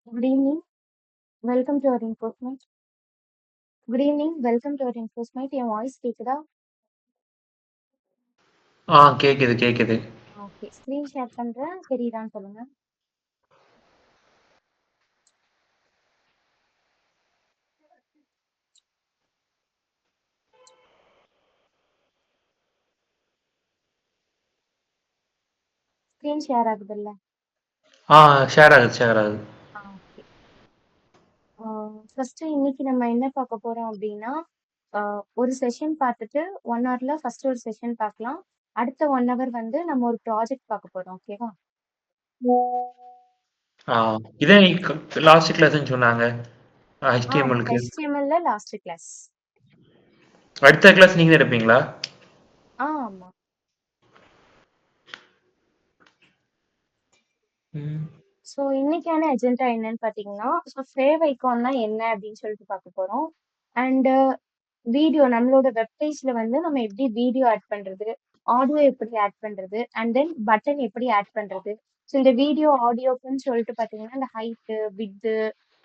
Good evening. Welcome to our reinforcement. Good evening. Welcome to our reinforcement. என் voice கேக்குதா? கேக்குது கேக்குது. Okay. Screen share பண்றேன். தெரியுதான்னு சொல்லுங்க. ஸ்க்ரீன் ஷேர் ஆகுதுல்ல? ஷேர் ஆகுது ஷேர் ஆகுது. ஓகே. ஃபர்ஸ்ட் இன்னைக்கு நம்ம என்ன பார்க்க போறோம் அப்படின்னா, ஒரு செஷன் பார்த்துட்டு 1 ஹவர்ல ஃபர்ஸ்ட் ஒரு செஷன் பார்க்கலாம். அடுத்த 1 ஹவர் வந்து நம்ம ஒரு ப்ராஜெக்ட் பார்க்க போறோம். ஓகேவா? ஆ இதே லாஸ்ட் கிளாஸ்ன்னு சொன்னாங்க. ஆமா. HTML-க்கு. HTML-ல லாஸ்ட் கிளாஸ். அடுத்த கிளாஸ் நீங்க தான் எடுப்பீங்களா? ஆமா. ம். ஸோ இன்னைக்கான அஜெண்டா என்னன்னு பார்த்தீங்கன்னா, ஃபேவ் ஐகான்னா என்ன அப்படின்னு சொல்லிட்டு பார்க்க போறோம். அண்ட் வீடியோ நம்மளோட வெப் பேஜ்ல வந்து நம்ம எப்படி வீடியோ ஆட் பண்றது, ஆடியோ எப்படி ஆட் பண்றது, அண்ட் தென் பட்டன் எப்படி ஆட் பண்றது. ஸோ இந்த வீடியோ ஆடியோக்குன்னு சொல்லிட்டு பார்த்தீங்கன்னா, இந்த ஹைட்டு, வித்து,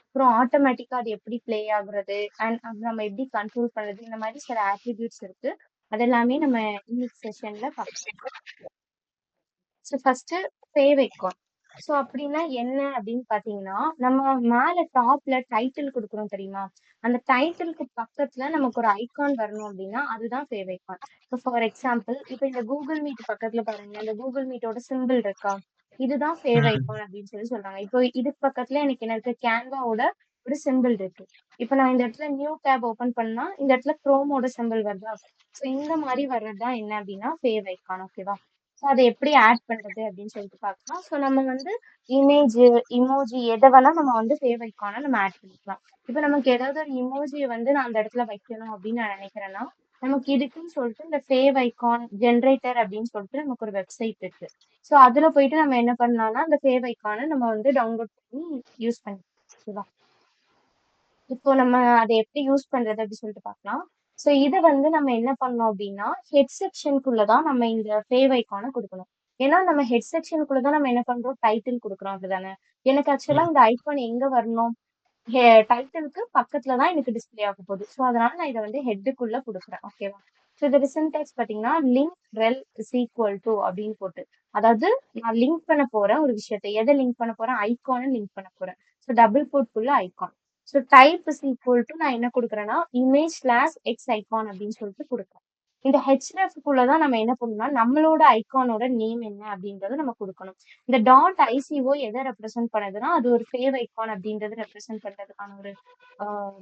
அப்புறம் ஆட்டோமேட்டிக்கா அது எப்படி ப்ளே ஆகுறது, அண்ட் அது நம்ம எப்படி கண்ட்ரோல் பண்றது, இந்த மாதிரி சில ஆட்ரிபியூட்ஸ் இருக்கு. அதெல்லாமே நம்ம இன்னைக்கு செஷன்ல பார்க்கலாம். So first save icon. So அப்படின்னா என்ன அப்படின்னு பார்த்தீங்கன்னா, நம்ம மேல டாப்ல டைட்டில் கொடுக்குறோம் தெரியுமா? அந்த டைட்டிலுக்கு பக்கத்துல நமக்கு ஒரு ஐகான் வரணும் அப்படின்னா அதுதான் சேவ் ஐகான். இப்போ ஃபார் எக்ஸாம்பிள், இப்போ இந்த கூகுள் மீட் பக்கத்துல பாருங்க, இந்த கூகுள் மீட்டோட சிம்பிள் இருக்கா? இதுதான் சேவ் ம். ஐகான் அப்படின்னு சொல்லி சொல்றாங்க. இப்போ இதுக்கு பக்கத்துல எனக்கு என்ன இருக்கு? கேன்வாவோட ஒரு சிம்பிள் இருக்கு. இப்போ நான் இந்த இடத்துல நியூ டேப் ஓபன் பண்ணா இந்த இடத்துல குரோமோட சிம்பிள் வருதா? ஸோ இந்த மாதிரி வர்றதுதான் என்ன அப்படின்னா சேவ் ஐகான். ஓகேவா? ஸோ அதை எப்படி ஆட் பண்றது அப்படின்னு சொல்லிட்டு பார்க்கலாம். ஸோ நம்ம வந்து இமேஜ், இமோஜி எதை வேணா நம்ம வந்து சேவ் ஐகானை நம்ம ஆட் பண்ணிக்கலாம். இப்போ நமக்கு ஏதாவது ஒரு இமோஜியை வந்து நான் அந்த இடத்துல வைக்கணும் அப்படின்னு நான் நினைக்கிறேன்னா, நமக்கு இதுக்குன்னு சொல்லிட்டு இந்த சேவ் ஐகான் ஜென்ரேட்டர் அப்படின்னு சொல்லிட்டு நமக்கு ஒரு வெப்சைட் இருக்கு. ஸோ அதுல போயிட்டு நம்ம என்ன பண்ணலாம்னா அந்த சேவ் ஐகானை நம்ம வந்து டவுன்லோட் பண்ணி யூஸ் பண்ணிக்கலாம். இப்போ நம்ம அதை எப்படி யூஸ் பண்றது அப்படின்னு சொல்லிட்டு பார்க்கலாம். ஸோ இதை வந்து நம்ம என்ன பண்ணோம் அப்படின்னா ஹெட் செக்ஷனுக்குள்ளதான் நம்ம இந்த சேவ் ஐகானை கொடுக்கணும். ஏன்னா நம்ம ஹெட் செக்ஷனுக்குள்ளதான் நம்ம என்ன பண்றோம் டைட்டில் கொடுக்குறோம் அப்படிதானே. எனக்கு ஆக்சுவலா ம். இந்த ஐகான் எங்க வரணும்? டைட்டிலுக்கு பக்கத்துல தான் எனக்கு டிஸ்ப்ளே ஆக போகுது. ஸோ அதனால நான் இதை வந்து ஹெட்டுக்குள்ள கொடுக்குறேன். ஓகேவா? ஸோ இதோட சின்டாக்ஸ் பாத்தீங்கன்னா லிங்க் ரெல் இஸ் ஈக்குவல் டு அப்படின்னு போட்டு, அதாவது நான் லிங்க் பண்ண போறேன் ஒரு விஷயத்தை. எதை லிங்க் பண்ண போறேன்? ஐகானை லிங்க் பண்ண போறேன். ஸோ டபுள் கோட்குள்ள icon. So type is equal to நான் என்ன கொடுக்குறேன்னா இமேஜ் ஸ்லாஷ் எக்ஸ் ஐகான் அப்படின்னு சொல்லிட்டு கொடுக்குறேன். இந்த ஹெச்டிஎஃப்குள்ளதான் நம்ம என்ன பண்ணணும்னா நம்மளோட ஐகானோட நேம் என்ன அப்படின்றத நம்ம கொடுக்கணும். இந்த டாட் ஐசிஓ எதை ரெப்ரசென்ட் பண்ணுதுன்னா அது ஒரு சேவ் ஐகான் அப்படின்றது ரெப்ரசென்ட் பண்றதுக்கான ஒரு ஆஹ்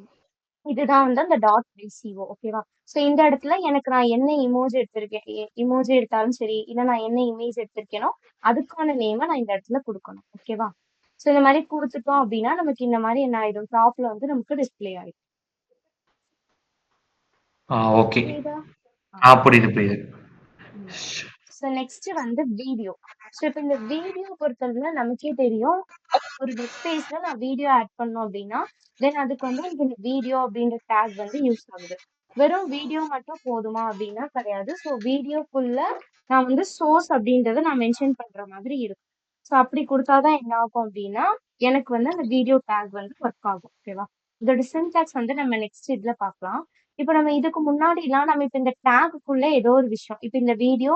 இதுதான் வந்து அந்த டாட் ஐசிஓ. ஓகேவா? ஸோ இந்த இடத்துல எனக்கு நான் என்ன இமோஜி எடுத்திருக்கேன், இமோஜி எடுத்தாலும் சரி, இல்லை நான் என்ன இமேஜ் எடுத்திருக்கேனோ அதுக்கான நேமை நான் இந்த இடத்துல கொடுக்கணும். ஓகேவா? ஸோ இந்த மாதிரி கொடுத்துட்டோம் அப்படின்னா நமக்கு இந்த மாதிரி என்ன ஆயிடும்? டாப்ல வந்து நமக்கு டிஸ்ப்ளே ஆயிடும். ஓகே. புரியுதா? புரியுது புரியுது. ஸோ நெக்ஸ்ட் வந்து வீடியோ. ஸோ இப்போ இந்த வீடியோ பொறுத்தவரை நமக்கே தெரியும், ஒரு வெப் பேஜ்ல நான் வீடியோ ஆட் பண்ணோம் அப்படின்னா தென் அதுக்கு வந்து எனக்கு இந்த வீடியோ அப்படின்ற டேக் வந்து யூஸ் ஆகுது. வெறும் வீடியோ மட்டும் போதுமா அப்படின்னா கிடையாது. ஸோ வீடியோக்குள்ள நான் வந்து சோர்ஸ் அப்படின்றத நான் மென்ஷன் பண்ற மாதிரி இருக்கும். ஸோ அப்படி கொடுத்தாதான் என்ன ஆகும் அப்படின்னா எனக்கு வந்து அந்த வீடியோ டேக் வந்து ஒர்க் ஆகும். ஓகேவா? இதோட சின்டாக்ஸ் வந்து நம்ம நெக்ஸ்ட் இதுல பார்க்கலாம். இப்போ நம்ம இதுக்கு முன்னாடி எல்லாம் நம்ம இப்ப இந்த டேக்குக்குள்ள ஏதோ ஒரு விஷயம், இப்ப இந்த வீடியோ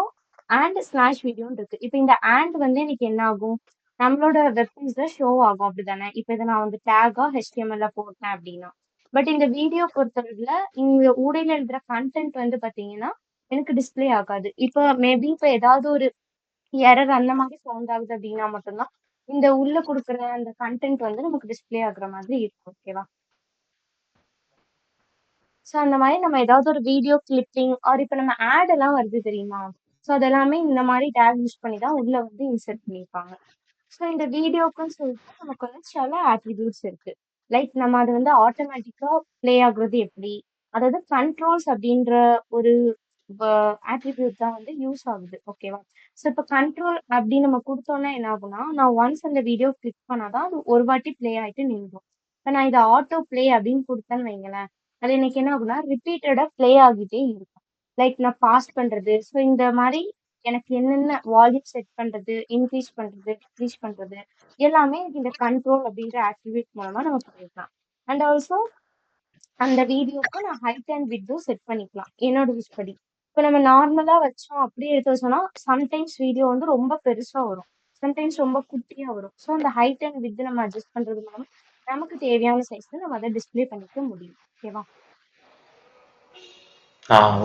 அண்ட் ஸ்லாஷ் வீடியோன்னு இருக்கு. இப்ப இந்த ஆண்ட் வந்து எனக்கு என்ன ஆகும்? நம்மளோட வெப் பேஜ்ல ஷோ ஆகும் அப்படிதானே. இப்ப இதை நான் வந்து டேகா HTML போட்டேன் அப்படின்னா. பட் இந்த வீடியோ பொறுத்தவரையில இந்த ஊடையில எழுதுற கண்டென்ட் வந்து பாத்தீங்கன்னா எனக்கு டிஸ்ப்ளே ஆகாது. இப்போ மேபி இப்ப ஏதாவது ஒரு எரர் அந்த மாதிரி சவுண்ட் ஆகுது அப்படின்னா மட்டும்தான் இந்த உள்ள கொடுக்குற அந்த கண்டென்ட் வந்து நமக்கு டிஸ்ப்ளே ஆகுற மாதிரி இருக்கும். ஓகேவா? ஸோ அந்த மாதிரி நம்ம ஏதாவது ஒரு வீடியோ கிளிப்பிங் ஆர் இப்போ நம்ம ஆட் எல்லாம் வருது தெரியுமா? ஸோ அதெல்லாமே இந்த மாதிரி டேக் யூஸ் பண்ணி தான் உள்ள வந்து இன்சர்ட் பண்ணியிருப்பாங்க. ஸோ இந்த வீடியோக்குன்னு சொல்லிட்டு நமக்கு வந்து சில ஆட்ரிபியூட்ஸ் இருக்கு. லைக் நம்ம அது வந்து ஆட்டோமேட்டிக்கா ப்ளே ஆகுறது எப்படி, அதாவது கண்ட்ரோல்ஸ் அப்படின்ற ஒரு ஆட்ரிபியூட் தான் வந்து யூஸ் ஆகுது. ஓகேவா? ஸோ இப்போ கண்ட்ரோல் அப்படின்னு நம்ம கொடுத்தோம்னா என்ன ஆகும்னா நான் ஒன்ஸ் அந்த வீடியோ கிளிக் பண்ணாதான் அது ஒரு வாட்டி ப்ளே ஆயிட்டு நின்றும். இப்போ நான் இதை ஆட்டோ ப்ளே அப்படின்னு கொடுத்தேன்னு வைங்களேன், அது எனக்கு என்ன ஆகும்னா ரிப்பீட்டடா ப்ளே ஆகிட்டே இருக்கும். லைக் நான் பாஸ் பண்றது. ஸோ இந்த மாதிரி எனக்கு என்னென்ன வால்யூம் செட் பண்றது, இன்க்ரீஸ் பண்றது, டிக்ரீஸ் பண்றது எல்லாமே இந்த கண்ட்ரோல் அப்படின்ற ஆட்ரிபியூட் மூலமா நம்ம பண்ணிக்கலாம். அண்ட் ஆல்சோ அந்த வீடியோக்கு நான் ஹைட் அண்ட் விட்த்தும் செட் பண்ணிக்கலாம் என்னோட விஷ் படி. இப்போ நம்ம நார்மலா வச்சோம் அப்படியே எடுத்து வச்சோம்னா சம்டைம்ஸ் வீடியோ வந்து ரொம்ப பெருசா வரும், சம்டைம்ஸ் ரொம்ப குட்டியா வரும். ஸோ அந்த ஹைட் அண்ட் வித் நம்ம அட்ஜஸ்ட் பண்றது மூலமா நமக்கு தேவையான சைஸ்ல நம்ம அதை டிஸ்ப்ளே பண்ணிக்க முடியும். ஓகேவா?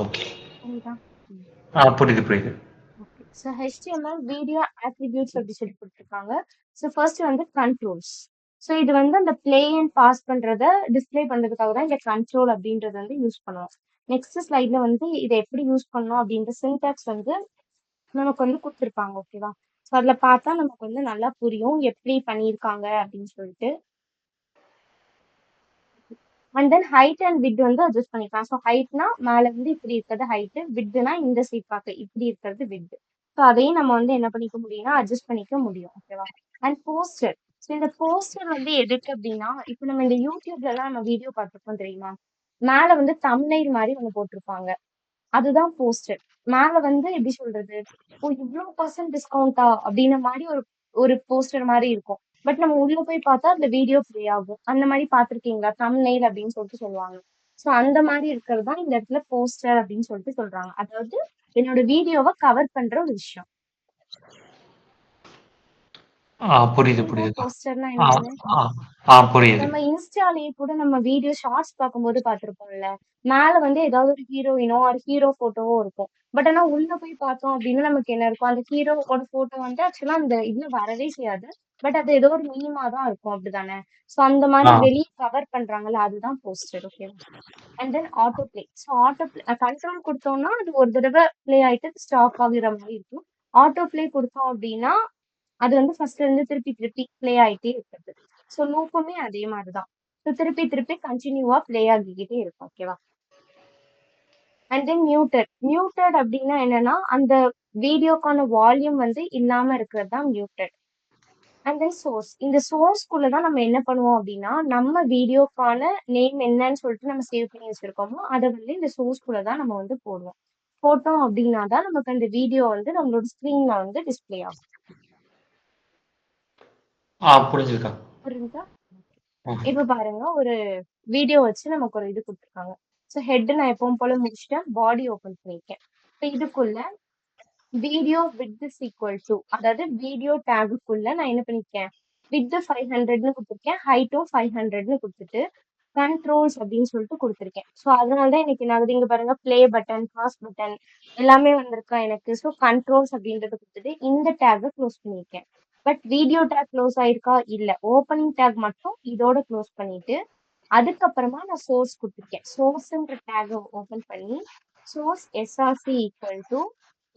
ஓகே. புரியுதா? புரியுது, புரியுது. Okay. So HTML video attributes அப்படி சொல்லி கொடுத்துருக்காங்க. ஸோ ஃபர்ஸ்ட் வந்து கண்ட்ரோல்ஸ். ஸோ இது வந்து அந்த ப்ளே அண்ட் பாஸ் பண்றத டிஸ்ப்ளே பண்றதுக்காக தான் இந்த கண்ட்ரோல் அப்படின்றது வந்து யூஸ் பண்ணுவோம். நெக்ஸ்ட் ஸ்லைட்ல வந்து இதை எப்படி யூஸ் பண்ணணும் அப்படின்ற சின்டாக்ஸ் வந்து நமக்கு வந்து கொடுத்துருப்பாங்க. ஓகேவா? ஸோ அதில் பார்த்தா நமக்கு வந்து நல்லா புரியும் எப்படி பண்ணியிருக்காங்க அப்படின்னு சொல்லிட்டு. அண்ட் தென் ஹைட் அண்ட் விட் வந்து அட்ஜஸ்ட் பண்ணிக்கலாம். ஸோ ஹைட்னா மேல இருந்து இப்படி இருக்கிறது ஹைட்டு, விட்னா இந்த சைட் பார்க்க இப்படி இருக்கிறது விட். ஸோ அதையும் நம்ம வந்து என்ன பண்ணிக்க முடியும்னா அட்ஜஸ்ட் பண்ணிக்க முடியும். ஓகேவா? And poster. ஸோ இந்த போஸ்டர் வந்து எதுக்கு அப்படின்னா இப்போ நம்ம இந்த யூடியூப்ல எல்லாம் நம்ம வீடியோ பார்த்துருப்போம் தெரியுமா? மேல வந்து தம்ப்நெயில் மாதிரி ஒன்று போட்டிருப்பாங்க, அதுதான் போஸ்டர். மேல வந்து எப்படி சொல்றது, ஓ இவ்வளவு பர்சன்ட் டிஸ்கவுண்டா அப்படின்ன மாதிரி ஒரு ஒரு போஸ்டர் மாதிரி இருக்கும். பட் நம்ம உள்ள போய் பார்த்தா அந்த வீடியோ ப்ளே ஆகும். அந்த மாதிரி பார்த்திருக்கீங்களா? தம்ப்நெயில் அப்படின்னு சொல்லிட்டு சொல்லுவாங்க. சோ அந்த மாதிரி இருக்கிறது தான் இந்த இடத்துல போஸ்டர் அப்படின்னு சொல்லிட்டு சொல்றாங்க. அதாவது என்னோட வீடியோவை கவர் பண்ற ஒரு விஷயம். புரியுது, புரியுதா புரியுதுக்கா. போஸ்டர்னா ஆ, என்னன்னு? புரியுது. நம்ம இன்ஸ்டாலயே கூட நம்ம வீடியோ ஷார்ட்ஸ் பார்க்கும்போது பார்த்திருப்போம்ல, மேல வந்து ஏதாவது ஒரு ஹீரோயினோ ஒரு ஹீரோ போட்டோவோ இருக்கும். பட் ஆனா உள்ள போய் பார்த்தோம் அப்படின்னா நமக்கு என்ன இருக்கும், அந்த ஹீரோவோட போட்டோ வந்து ஆக்சுவலா அந்த இதுல வரவே செய்யாது. பட் அது ஏதோ ஒரு மீமா தான் இருக்கும், அப்படிதானே? சோ அந்த மாதிரி ஆ, வெளியே கவர் பண்றாங்கல்ல, அதுதான் போஸ்டர். ஓகேவா? And then auto play. So auto play control கொடுத்தோம்னா அது ஒரு தடவை பிளே ஆயிட்டு ஸ்டாப் ஆகுற மாதிரி இருக்கும். ஆட்டோ பிளே கொடுத்தோம் அப்படின்னா அது வந்து ஃபர்ஸ்ட்ல இருந்து திருப்பி திருப்பி பிளே ஆயிட்டே இருக்கிறது. ஸோ லூப்புமே அதே மாதிரிதான். ஸோ திருப்பி திருப்பி கண்டினியூவா பிளே ஆகிக்கிட்டே இருக்கும். ஓகேவா? And then muted. மியூட்டட் அப்படின்னா என்னன்னா அந்த வீடியோக்கான வால்யூம் வந்து இல்லாம இருக்கிறது தான் மியூட்டட். And then source. இந்த சோர்ஸ்க்குள்ள தான் நம்ம என்ன பண்ணுவோம் அப்படின்னா நம்ம வீடியோக்கான நேம் என்னன்னு சொல்லிட்டு நம்ம சேவ் பண்ணி வச்சிருக்கோமோ அதை வந்து இந்த சோர்ஸ்க்குள்ள தான் நம்ம வந்து போடுவோம். போட்டோம் அப்படின்னா தான் நமக்கு அந்த வீடியோ வந்து நம்மளோட ஸ்கிரீன்ல வந்து டிஸ்ப்ளே ஆகும். புரிஞ்சுதுக்கா. புரியுதா? ஓகே. இப்ப பாருங்க, ஒரு வீடியோ வச்சு நமக்கு ஒரு இது கொடுத்துருக்காங்க. ஸோ ஹெட் நான் எப்பவும் போல முடிச்சுட்டேன், பாடி ஓபன் பண்ணிருக்கேன். இப்போ இதுக்குள்ள video with is equal to, அதாவது வீடியோ டேகுக்குள்ள நான் என்ன பண்ணிருக்கேன், வித் 500ன்னு கொடுத்துருக்கேன், ஹைட்டும் 500ன்னு கொடுத்துட்டு கண்ட்ரோல்ஸ் அப்படின்னு சொல்லிட்டு கொடுத்துருக்கேன். ஸோ அதனாலதான் எனக்கு என்ன ஆகுது, இங்க பாருங்க பிளே பட்டன், பாஸ் பட்டன் எல்லாமே வந்திருக்கா எனக்கு. ஸோ கண்ட்ரோல்ஸ் அப்படின்றத கொடுத்துட்டு இந்த டேகை க்ளோஸ் பண்ணியிருக்கேன். பட் வீடியோ டேக் க்ளோஸ் ஆயிருக்கா? இல்ல. ஓப்பனிங் டேக் மட்டும் இதோட க்ளோஸ் பண்ணிட்டு அதுக்கப்புறமா நான் சோர்ஸ் கொடுத்துருக்கேன். சோர்ஸ்ன்ற டேகை ஓபன் பண்ணி சோர்ஸ் எஸ்ஆர்சி ஈக்குவல் டு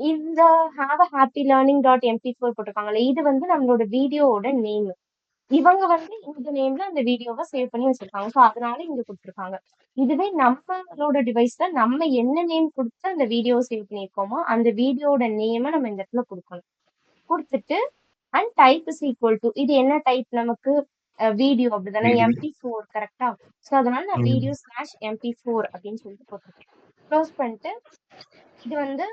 இந்த have a happy learning dot MP4 போட்டிருக்காங்கல்ல, இது வந்து நம்மளோட வீடியோவோட நேம். இவங்க வந்து இந்த நேம்ல அந்த வீடியோவை சேவ் பண்ணி வச்சிருக்காங்க. ஸோ அதனால இங்க கொடுத்துருக்காங்க. இதுவே நம்மளோட டிவைஸ்ல நம்ம என்ன நேம் கொடுத்து அந்த வீடியோ சேவ் பண்ணியிருக்கோமோ அந்த வீடியோட நேமை நம்ம இந்த இடத்துல கொடுக்கணும். கொடுத்துட்டு and type is equal to, இது என்ன டைப் நமக்கு, வீடியோ அப்படிதானே, வீடியோ. MP4 கரெக்டா? ஸோ அதனால நான் வீடியோ ஸ்லாஷ் MP4 அப்படின்னு சொல்லிட்டு போட்டிருக்கேன். க்ளோஸ் பண்ணிட்டு இது வந்து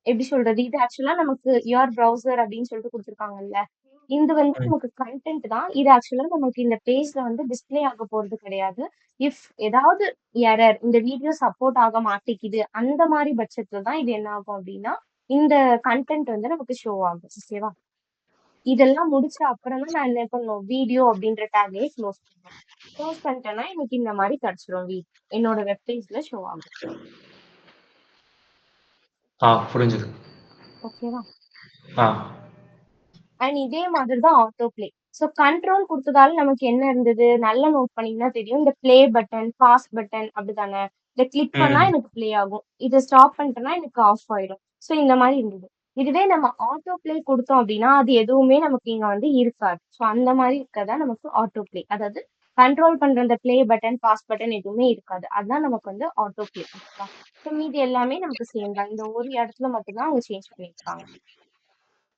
எப்படி சொல்றது, இது ஆக்சுவலா நமக்கு யுவர் ப்ரௌசர் அப்படின்னு சொல்லிட்டு கொடுத்துருக்காங்கல்ல, இது வந்து நமக்கு கண்டென்ட் தான். இது ஆக்சுவலா நமக்கு இந்த பேஜ்ல வந்து டிஸ்ப்ளே ஆக போறது கிடையாது. இஃப் ஏதாவது எரர், இந்த வீடியோ சப்போர்ட் ஆக மாட்டேங்குது அந்த மாதிரி பட்சத்துல தான் இது என்ன ஆகும் அப்படின்னா இந்த கண்டென்ட் வந்து நமக்கு ஷோ ஆகும். ஓகேவா? இதெல்லாம் முடிச்ச அப்புறம் தான் நான் என்ன பண்ணுவேன், வீடியோ அப்படின்ற டேக்லயே க்ளோஸ் பண்ணுவேன். க்ளோஸ் பண்ணிட்டேன்னா எனக்கு இந்த மாதிரி கிடைச்சிரும், என்னோட வெப்பேஜ்ல ஷோ ஆகும். புரிஞ்சுது. ஓகேவா? ஆ, அண்ட் இதே மாதிரி தான் ஆட்டோ பிளே. ஸோ கண்ட்ரோல் கொடுத்ததால நமக்கு என்ன இருந்தது, நல்லா நோட் பண்ணீங்கன்னா தெரியும், இந்த பிளே பட்டன், பாஸ் பட்டன் அப்படிதானே, இதை கிளிக் பண்ணா ம். எனக்கு பிளே ஆகும், இதை ஸ்டாப் பண்ணிட்டேன்னா எனக்கு ஆஃப் ஆயிடும். ஸோ இந்த மாதிரி இருந்தது. இதுவே நம்ம ஆட்டோ பிளே கொடுத்தோம் அப்படின்னா அது எதுவுமே நமக்கு இங்க வந்து இருக்காது. ஸோ அந்த மாதிரி இருக்கதான் நமக்கு ஆட்டோ பிளே. அதாவது கண்ட்ரோல் பண்ற அந்த பிளே பட்டன், பாஸ் பட்டன் எதுவுமே இருக்காது. அதுதான் நமக்கு வந்து ஆட்டோ பிளே. ஓகேவா? ஸோ மீதி எல்லாமே நமக்கு சேம் தான். இந்த ஒரு இடத்துல மட்டும்தான் அவங்க சேஞ்ச் பண்ணியிருக்காங்க.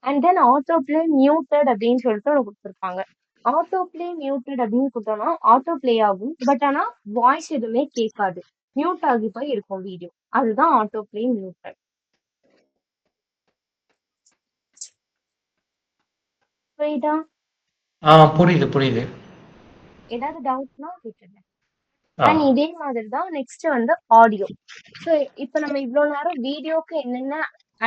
And then auto play muted அப்படின்னு சொல்லிட்டு ஒன்று கொடுத்துருப்பாங்க. ஆட்டோ பிளே மியூட்டட் அப்படின்னு கொடுத்தோம்னா ஆட்டோ பிளே ஆகும். பட் ஆனா வாய்ஸ் எதுவுமே கேட்காது, மியூட் ஆகி போய் இருக்கும் வீடியோ. அதுதான் ஆட்டோ பிளே மியூட்டட். புரியுதா? புரியுது. ஏதாவது டவுட்னா கேட்டுருங்க. ஆ. அண்ட் இதே மாதிரி தான் நெக்ஸ்ட் வந்து ஆடியோ. ஸோ இப்ப நம்ம இவ்ளோ நேரம் வீடியோக்கு என்னென்ன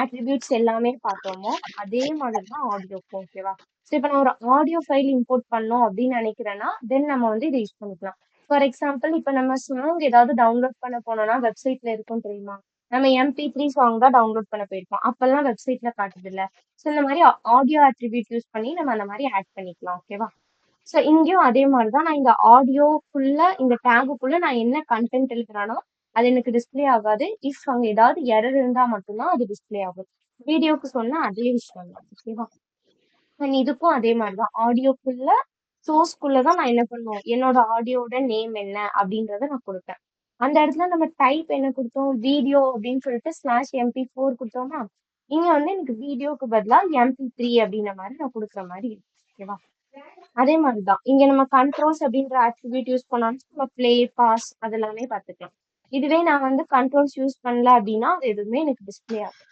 அட்ரிபியூட்ஸ் எல்லாமே பார்த்தோமோ, அதே மாதிரி தான் ஆடியோக்கும் ஓகேவா? ஸோ இப்ப நான் ஒரு ஆடியோ ஃபைல் இம்போர்ட் பண்ணோம் அப்படின்னு நினைக்கிறேன்னா, தென் நம்ம வந்து இத யூஸ் பண்ணிக்கலாம். ஃபார் எக்ஸாம்பிள் இப்ப நம்ம சாங் ஏதாவது டவுன்லோட் பண்ண போனோம்னா, வெப்சைட்ல இருக்கும் தெரியுமா? நம்ம MP3 சாங் தான் டவுன்லோட் பண்ண போயிருப்போம். அப்பல்லாம் வெப்சைட்ல காட்டுதுல்ல. ஸோ இந்த மாரி ஆடியோ அட்ரிபியூட் யூஸ் பண்ணி நம்ம அந்த மாரி ஆட் பண்ணிக்கலாம். ஓகேவா? ஸோ இங்கேயும் அதே மாதிரி தான் நான் இந்த ஆடியோக்குள்ள இந்த டேகுக்குள்ள நான் என்ன கண்டென்ட் எழுதுறானோ அது எனக்கு டிஸ்ப்ளே ஆகாது. இஃப் அங்க ஏதாவது எரர் இருந்தா மட்டும்தான் அது டிஸ்ப்ளே ஆகும். வீடியோக்கு சொன்ன அதே விஷயம் தான். ஓகேவா? அண்ட் இதுக்கும் அதே மாதிரி தான் ஆடியோக்குள்ள சோர்ஸ்க்குள்ள தான் நான் என்ன பண்ணுவேன், என்னோட ஆடியோட நேம் என்ன அப்படின்றத நான் கொடுப்பேன். அந்த இடத்துல நம்ம டைப் என்ன கொடுத்தோம், வீடியோ அப்படின்னு சொல்லிட்டு /MP4 கொடுத்தோமா, இங்க வந்து எனக்கு வீடியோக்கு பதிலா MP3 அப்படின்ற மாதிரி நான் கொடுக்குற மாதிரி இருக்கு. ஓகேவா? அதே மாதிரிதான் இங்க நம்ம கண்ட்ரோல்ஸ் அப்படின்ற ஆட்ரிபியூட் யூஸ் பண்ணாலும் நம்ம ப்ளே பாஸ் அதெல்லாமே பார்த்துக்கலாம். இதுவே நான் வந்து கண்ட்ரோல்ஸ் யூஸ் பண்ணல அப்படின்னா அது எதுவுமே எனக்கு டிஸ்ப்ளே ஆகும்.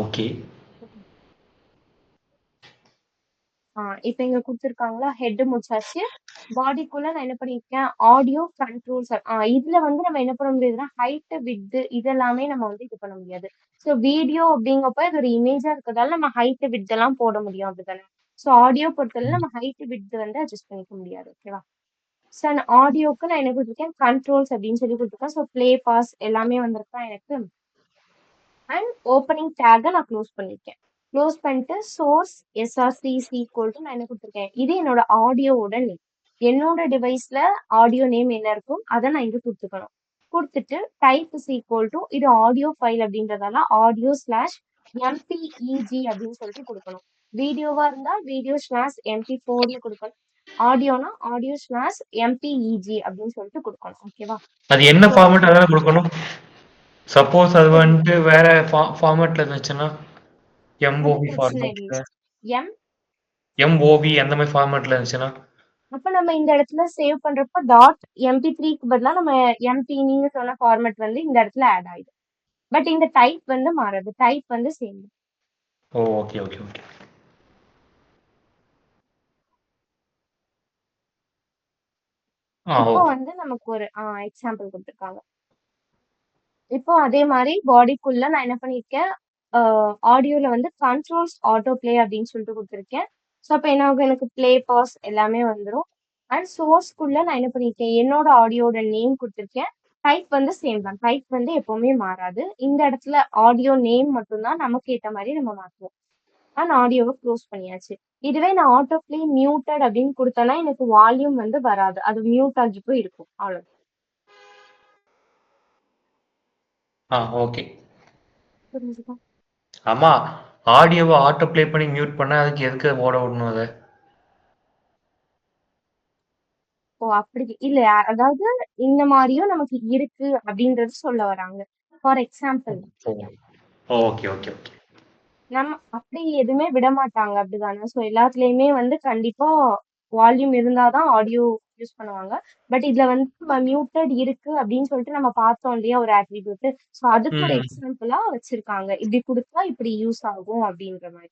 ஓகே. இப்ப இங்க கொடுத்துருக்காங்களா, ஹெட் முடிச்சாச்சு. பாடிக்குள்ள நான் என்ன பண்ணிருக்கேன், ஆடியோ கண்ட்ரோல்ஸ். இதுல வந்து நம்ம என்ன பண்ண முடியாதுன்னா ஹைட் வித் இதெல்லாமே நம்ம வந்து இது பண்ண முடியாது. ஸோ வீடியோ அப்படிங்கப்ப இது ஒரு இமேஜா இருக்கிறதால நம்ம ஹைட் வித் எல்லாம் போட முடியும் அப்படிதானே. ஸோ ஆடியோ பொறுத்தவரை நம்ம ஹைட் வித் வந்து அட்ஜஸ்ட் பண்ணிக்க முடியாது. ஓகேவா? ஸோ ஆடியோக்கு நான் என்ன கொடுத்துருக்கேன், கண்ட்ரோல்ஸ் அப்படின்னு சொல்லி கொடுத்துருக்கேன். ஸோ ப்ளே பாஸ் எல்லாமே வந்திருக்கா எனக்கு. அண்ட் ஓப்பனிங் டேக்கை நான் க்ளோஸ் பண்ணிருக்கேன். க்ளோஸ் பண்ணிட்டு சோர்ஸ் SRC நான் என்ன கொடுத்துருக்கேன், இது என்னோட ஆடியோவோட நேம். என்னோட டிவைஸ்ல ஆடியோ நேம் என்ன இருக்கும் அதை நான் இங்க கொடுத்துக்கணும். கொடுத்துட்டு டைப் இது ஆடியோ ஃபைல் அப்படின்றதால audio/mpeg அப்படின்னு சொல்லிட்டு கொடுக்கணும். வீடியோவா இருந்தா video/MP4ன்னு கொடுக்கணும். ஆடியோனா audio/mpeg அப்படின்னு சொல்லிட்டு கொடுக்கணும். ஓகேவா? அது என்ன ஃபார்மேட் அதான கொடுக்கணும்? சப்போஸ் அது வந்துட்டு வேற ஃபார்மேட்ல இருந்துச்சுன்னா, அது எம்ஓவி பிரச்சனை இல்லை. ஃபார்மேட்ல, எம் எம்ஓவி அந்த மாதிரி ஃபார்மேட்ல இருந்துச்சுன்னா, அப்ப நம்ம இந்த இடத்துல சேவ் பண்றப்ப .mp3க்கு பதிலா நம்ம MP நீங்க சொன்ன ஃபார்மேட் வந்து இந்த இடத்துல ஆட் ஆயிடும். பட் இந்த டைப் வந்து மாறாது. டைப் வந்து சேம். ஓகே. இப்போ ஓகே. வந்து நமக்கு ஒரு எக்ஸாம்பிள் கொடுத்துருக்காங்க. இப்போ அதே மாதிரி பாடிக்குள்ள நான் என்ன பண்ணிருக்கேன், ஆடியோல வந்து கண்ட்ரோல்ஸ் ஆட்டோ ப்ளே அப்படின்னு சொல்லிட்டு கொடுத்துருக்கேன். ஸோ அப்போ என்ன ஆகும், எனக்கு ப்ளே பாஸ் எல்லாமே வந்துடும். அண்ட் சோர்ஸ்க்குள்ள நான் என்ன பண்ணிருக்கேன், என்னோட ஆடியோட நேம் கொடுத்துருக்கேன். டைப் வந்து சேம் தான். டைப் வந்து எப்பவுமே மாறாது. இந்த இடத்துல ஆடியோ நேம் மட்டும்தான் நமக்கு ஏற்ற மாதிரி நம்ம மாற்றுவோம். அண்ட் ஆடியோவை க்ளோஸ் பண்ணியாச்சு. இதுவே நான் ஆட்டோ ப்ளே மியூட்டட் அப்படின்னு கொடுத்தேன்னா எனக்கு வால்யூம் வந்து வராது. அது மியூட் ஆகி போய் இருக்கும். அவ்வளோ. ஓகே. புரிஞ்சுதா? ஆமா. ஆடியோவை ஆட்டோ ப்ளே பண்ணி மியூட் பண்ணா அதுக்கு எதுக்கு ஓட விடணும் அதை? ஓ! அப்படி இல்ல. அதாவது இந்த மாரியும் நமக்கு இருக்கு அப்படின்றது சொல்ல வராங்க. For example okay. நம்ம அப்படி எதுவுமே விடமாட்டாங்க அப்படிதானே. ஸோ எல்லாத்துலயுமே வந்து கண்டிப்பா வால்யூம் இருந்தா தான் ஆடியோ யூஸ் பண்ணுவாங்க. பட் இதுல வந்து நம்ம மியூட்டட் இருக்கு அப்படின்னு சொல்லிட்டு நம்ம பார்த்தோம் இல்லையா ஒரு ஆட்ரிபியூட். ஸோ அதுக்கு ஒரு ம். எக்ஸாம்பிளா வச்சிருக்காங்க. இப்படி கொடுத்தா இப்படி யூஸ் ஆகும் அப்படின்ற மாதிரி.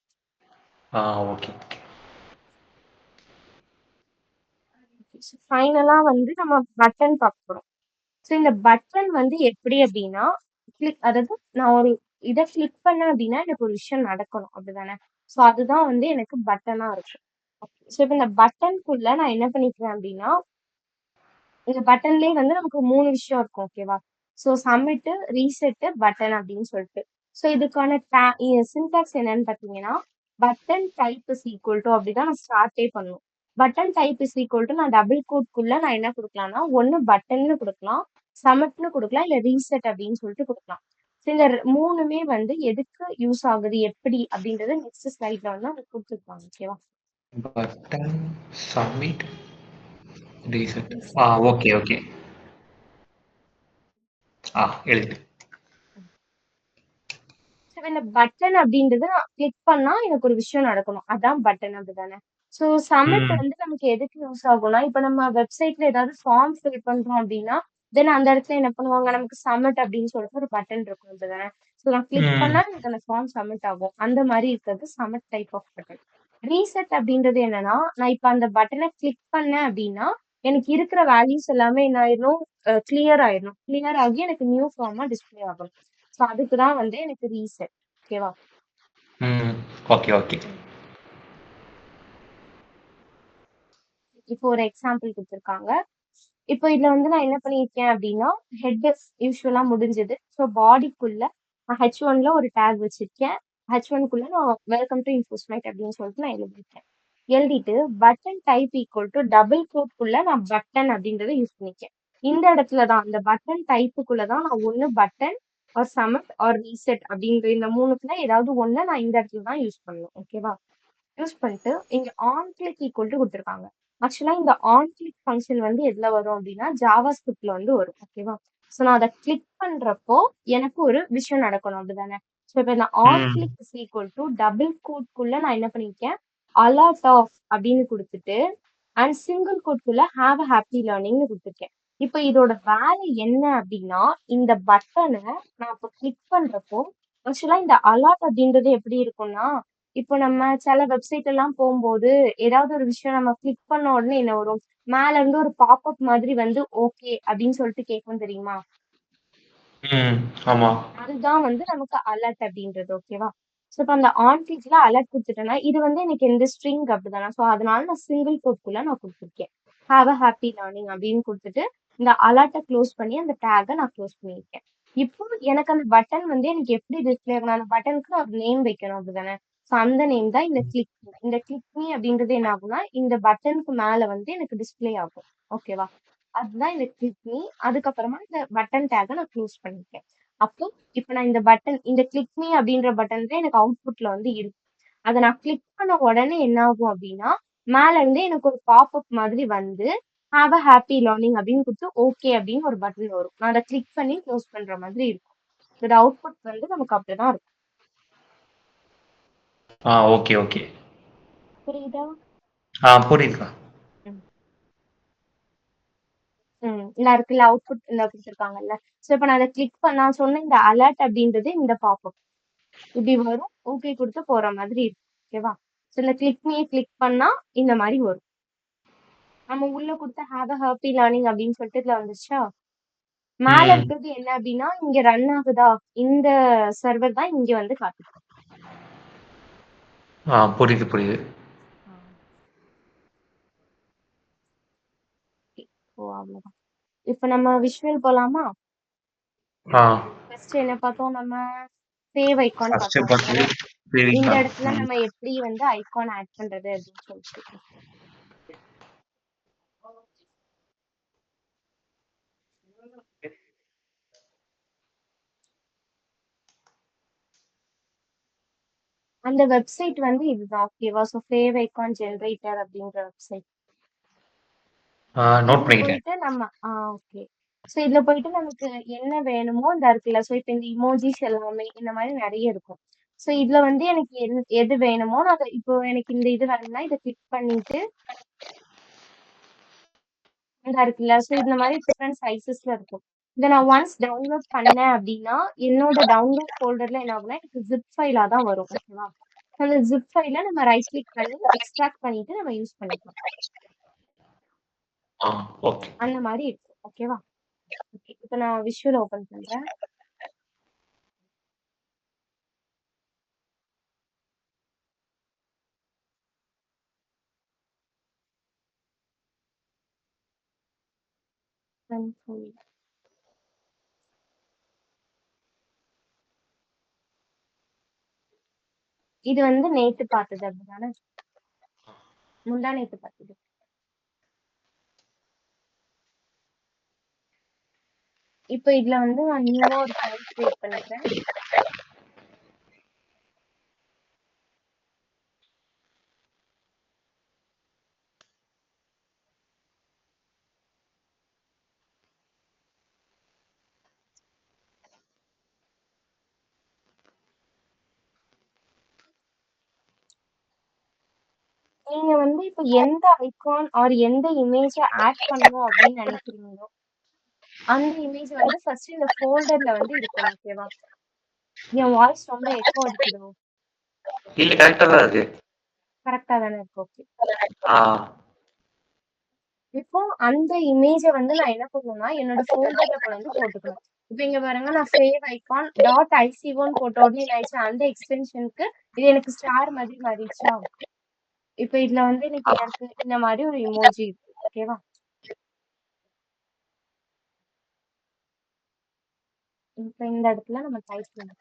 ஓகே. ஃபைனலா வந்து நம்ம பட்டன் பார்க்க போறோம். ஸோ இந்த பட்டன் வந்து எப்படி அப்படின்னா, அதாவது நான் ஒரு இதை கிளிக் பண்ணேன் அப்படின்னா எனக்கு ஒரு விஷயம் நடக்கணும் அப்படிதானே. ஸோ அதுதான் வந்து எனக்கு பட்டனா இருக்கும். ஸோ இப்போ இந்த பட்டனுக்குள்ள நான் என்ன பண்ணிக்கிறேன் அப்படின்னா, இந்த பட்டன்லயே வந்து நமக்கு 3 விஷயம் இருக்கும். ஓகேவா? ஸோ சப்மிட், ரீசெட், பட்டன் அப்படின்னு சொல்லிட்டு. ஸோ இதுக்கான சின்டாக்ஸ் என்னன்னு பார்த்தீங்கன்னா, பட்டன் டைப் அப்படிதான் நான் ஸ்டார்ட்டே பண்ணும். பட்டன் டைப் நான் டபுள் கோட்குள்ள நான் என்ன கொடுக்கலாம்னா, ஒன்னு பட்டன்னு கொடுக்கலாம், சப்மிட்னு கொடுக்கலாம், இல்ல ரீசெட் அப்படின்னு சொல்லிட்டு கொடுக்கலாம். ஸோ இந்த மூணுமே வந்து எதுக்கு யூஸ் ஆகுது, எப்படி அப்படின்றத நெக்ஸ்ட் ஸ்லைட்ல வந்து அவங்க கொடுத்துருப்பாங்க. ஓகேவா? Button, submit, reset. Reset. Okay. எழுதிட்டு. சரி, இந்த பட்டன் அப்படின்றது நான் கிளிக் பண்ணா எனக்கு ஒரு விஷயம் நடக்கணும். அதான் பட்டன் அப்படிதானே. ஸோ சப்மிட் ம். வந்து நமக்கு எதுக்கு யூஸ் ஆகும்னா, இப்ப நம்ம வெப்சைட்ல ஏதாவது ஃபார்ம் ஃபில் பண்றோம் அப்படின்னா, தென் அந்த இடத்துல என்ன பண்ணுவாங்க, நமக்கு சப்மிட் அப்படின்னு சொல்லிட்டு ஒரு பட்டன் இருக்கும் அப்படிதானே. ஸோ நான் கிளிக் ம். பண்ணா எனக்கு அந்த ஃபார்ம் சப்மிட் ஆகும். அந்த மாதிரி இருக்கிறது submit type off button. Reset அப்படின்றது என்னன்னா, நான் இப்ப அந்த பட்டனை கிளிக் பண்ணேன் அப்படின்னா, எனக்கு இருக்கிற வேல்யூஸ் எல்லாமே என்ன ஆயிரும், கிளியர் ஆயிடும். கிளியர் ஆகி எனக்கு நியூ ஃபார்மா டிஸ்ப்ளே ஆகும். ஸோ அதுக்கு தான் வந்து எனக்கு ரீசெட். ஓகேவா? ம். Okay, okay. இப்போ ஒரு எக்ஸாம்பிள் குடுத்துருக்காங்க. இப்போ இதுல வந்து நான் என்ன பண்ணியிருக்கேன் அப்படின்னா, ஹெட் யூசுவலா முடிஞ்சது. ஸோ பாடிக்குள்ள நான் H1ல ஒரு டேக் வச்சிருக்கேன். H1க்குள்ள நான் வெல்கம் டு இன்ஃபோஸ்மைட் அப்படின்னு சொல்லிட்டு நான் எழுதியிருக்கேன். எழுதிட்டு button type equal to double கோட்குள்ள நான் பட்டன் அப்படின்றத யூஸ் பண்ணிருக்கேன். இந்த இடத்துல தான் அந்த பட்டன் டைப்புக்குள்ள தான் நான் ஒண்ணு button or submit or reset அப்படின்ற இந்த மூணுத்துல ஏதாவது ஒண்ணு நான் இந்த இடத்துல தான் யூஸ் பண்ணணும். ஓகேவா? யூஸ் பண்ணிட்டு இங்க ஆன் கிளிக் ஈக்குவல் டு கொடுத்துருக்காங்க. ஆக்சுவலா இந்த ஆன் கிளிக் ஃபங்க்ஷன் வந்து எதுல வரும் அப்படின்னா ஜாவா ஸ்கிரிப்ட்ல வந்து வரும். ஓகேவா? ஸோ நான் அதை கிளிக் பண்றப்போ எனக்கு ஒரு விஷயம் நடக்கணும் அப்படிதானே? ஸோ இப்போ இந்த ஆன் ம். Click is equal to double கோட்குள்ள நான் என்ன பண்ணிருக்கேன், அலர்ட் ஆஃப் அப்படின்னு கொடுத்துட்டு அண்ட் சிங்கிள் கோட்குள்ள ஹாவ் அ ஹாப்பி லேர்னிங்னு கொடுத்துருக்கேன். இப்போ இதோட வேலை என்ன அப்படின்னா, இந்த பட்டனை நான் இப்போ கிளிக் பண்றப்போ ஆக்சுவலா இந்த அலர்ட் அப்படின்றது எப்படி இருக்கும்னா, இப்போ நம்ம சில வெப்சைட் எல்லாம் போகும்போது ஏதாவது ஒரு விஷயம் நம்ம கிளிக் பண்ண உடனே என்ன வரும், மேல இருந்து ஒரு பாப்அப் மாதிரி வந்து ஓகே அப்படின்னு சொல்லிட்டு கேட்கும் தெரியுமா? ம். ஆமா. அதுதான் வந்து நமக்கு அலர்ட் அப்படின்றது. ஓகேவா? ஸோ இப்போ அந்த ஆன் கிளிக்ல அலர்ட் கொடுத்துட்டேன்னா இது வந்து எனக்கு இந்த ஸ்ட்ரிங் அப்படிதானே. ஸோ அதனால நான் சிங்கிள் கோட்குள்ள நான் கொடுத்துருக்கேன். ஹாவ் அ ஹாப்பி லேர்னிங் அப்படின்னு கொடுத்துட்டு இந்த அலர்ட்டை க்ளோஸ் பண்ணி அந்த டேகை நான் க்ளோஸ் பண்ணியிருக்கேன். இப்போ எனக்கு அந்த பட்டன் வந்து எனக்கு எப்படி டிஸ்பிளே ஆகணும், அந்த பட்டனுக்கு நான் நேம் வைக்கணும் அப்படிதானே. ஸோ அந்த நேம் தான் இந்த கிளிக். இந்த கிளிக் மீ அப்படின்றது என்ன ஆகும்னா இந்த பட்டனுக்கு மேல வந்து எனக்கு டிஸ்பிளே ஆகும். ஓகேவா? அதுதான் இந்த கிளிக் மீ. அதுக்கப்புறமா இந்த பட்டன் டேகை நான் க்ளோஸ் பண்ணிருக்கேன். அப்போ இப்ப நான் இந்த பட்டன் இந்த கிளிக் மீ அப்படின்ற பட்டன் தான் எனக்கு அவுட்புட்ல வந்து இருக்கு. அத நான் கிளிக் பண்ண உடனே என்ன ஆகும் அப்படின்னா, மேல இருந்து எனக்கு ஒரு பாப்அப் மாதிரி வந்து ஹேவ் அ ஹாப்பி லேர்னிங் அப்படின்னு குடுத்து ஓகே அப்படின்னு ஒரு பட்டன் வரும். நான் அத கிளிக் பண்ணி க்ளோஸ் பண்ற மாதிரி இருக்கும். இதோட அவுட்புட் வந்து நமக்கு அப்படிதான் இருக்கும். Okay, okay. புரியுதா? புரியுதுக்கா. ம். இந்த இருக்குல்ல அவுட்புட் இந்த குடுத்துருக்காங்கல்ல. சோ இப்ப நான் அத கிளிக் பண்ணா சொன்ன இந்த அலர்ட் அப்படின்றது இந்த பாப்அப். இப்படி வரும். ஓகே குடுத்து போற மாதிரி இருக்கும். ஓகேவா? சோ இந்த கிளிக் மீ கிளிக் பண்ணா இந்த மாரி வரும். நம்ம உள்ள குடுத்த ஹேவ் அ ஹாப்பி லேர்னிங் அப்படின்னு சொல்லிட்டு இதுல வந்துருச்சா? மேல ம். இருக்கிறது என்ன அப்படின்னா, இங்க ரன் ஆகுதா? இந்த சர்வர் தான் இங்க வந்து காட்டுது. புரியுது, புரியுது. ஆ. ஓகே. ஓ அவ்வளவுதான். இப்ப நம்ம விஷுவல் போலாமா? ஆ. ஃபர்ஸ்ட் என்ன பார்த்தோம் நம்ம? சேவ் ஐகான் ஃபர்ஸ்ட் பார்த்தோம் பார்த்து அப்படிதானே? இந்த சேவிங்கான். இடத்துல ம். நம்ம எப்படி வந்து ஐகான் ஆட் பண்றது அப்படின்னு சொல்லிட்டு. அந்த வெப்சைட் வந்து இதுதான். ஓகேவா? ஸோ சேவ் ஐகான் ஜெனரேட்டர் அப்படின்ற வெப்சைட். நோட் இதுல பண்ணிக்கிட்டேன். போயிட்டு நம்ம ஓகே. ஸோ இதுல போயிட்டு நமக்கு என்ன வேணுமோ இந்த இருக்குல்ல. ஸோ இப்ப இந்த இமோஜிஸ் எல்லாமே இந்த மாதிரி நிறைய இருக்கும். ஸோ இதுல வந்து எனக்கு எது வேணுமோ நான் இப்போ எனக்கு இந்த இது வேணும்னா இதை கிளிக் பண்ணிட்டு இந்த இருக்குல்ல. ஸோ இந்த மாதிரி டிஃப்ரெண்ட் சைஸஸ்ல இருக்கும். இதை நான் ஒன்ஸ் டவுன்லோட் பண்ணேன் அப்படின்னா என்னோட டவுன்லோட் ஃபோல்டர்ல என்ன ஆகும்னா எனக்கு ஜிப் ஃபைலா தான் வரும். ஓகேவா? அந்த ஜிப் ஃபைல நம்ம ரைட் கிளிக் பண்ணி எக்ஸ்ட்ராக்ட் பண்ணிட்டு நம்ம யூஸ் பண்ணிக்கலாம். ஆ, ஓகே. அந்த மாதிரி இருக்கும். ஓகேவா? ஓகே. இப்போ நான் விஷுவல் ஓபன் பண்றேன். control. இது வந்து நேத்து பார்த்தது அப்படிதானே? முந்தா நேத்து பார்த்தது. இப்போ இதுல வந்து நான் நியூவா ஒரு ஃபைல் கிரியேட் பண்ணிக்கிறேன். நீங்க வந்து இப்போ எந்த ஐகான் ஆர் எந்த இமேஜ ஆட் பண்ணணும் அப்படின்னு நினைக்கிறீங்களோ அந்த இமேஜ் வந்து ஃபர்ஸ்ட் இந்த ஃபோல்டர்ல வந்து இருக்கணும். ஓகேவா? என் வாய்ஸ் ரொம்ப எக்கோ அடிக்குதோ? இல்ல கரெக்ட்டா தான் இருக்கு. கரெக்ட்டா தானே இருக்கு. ஓகே. ஆ. இப்போ அந்த இமேஜ வந்து நான் என்ன பண்ணணும்னா, என்னோட ஃபோல்டர்ல கொண்டு வந்து போட்டுக்கணும். இப்ப இங்க பாருங்க நான் சேவ் ஐகான் டாட் ஐசிஓன்னு போட்ட உடனே என்ன ஆயிடுச்சு, அந்த எக்ஸ்டென்ஷனுக்கு இது எனக்கு ஸ்டார் மாதிரி மாறிடுச்சா? இப்ப இதுல வந்து எனக்கு இந்த மாரி ஒரு இமோஜி இருக்கு. ஓகேவா? இப்ப இந்த இடத்துல நம்ம டைப் பண்ணணும்.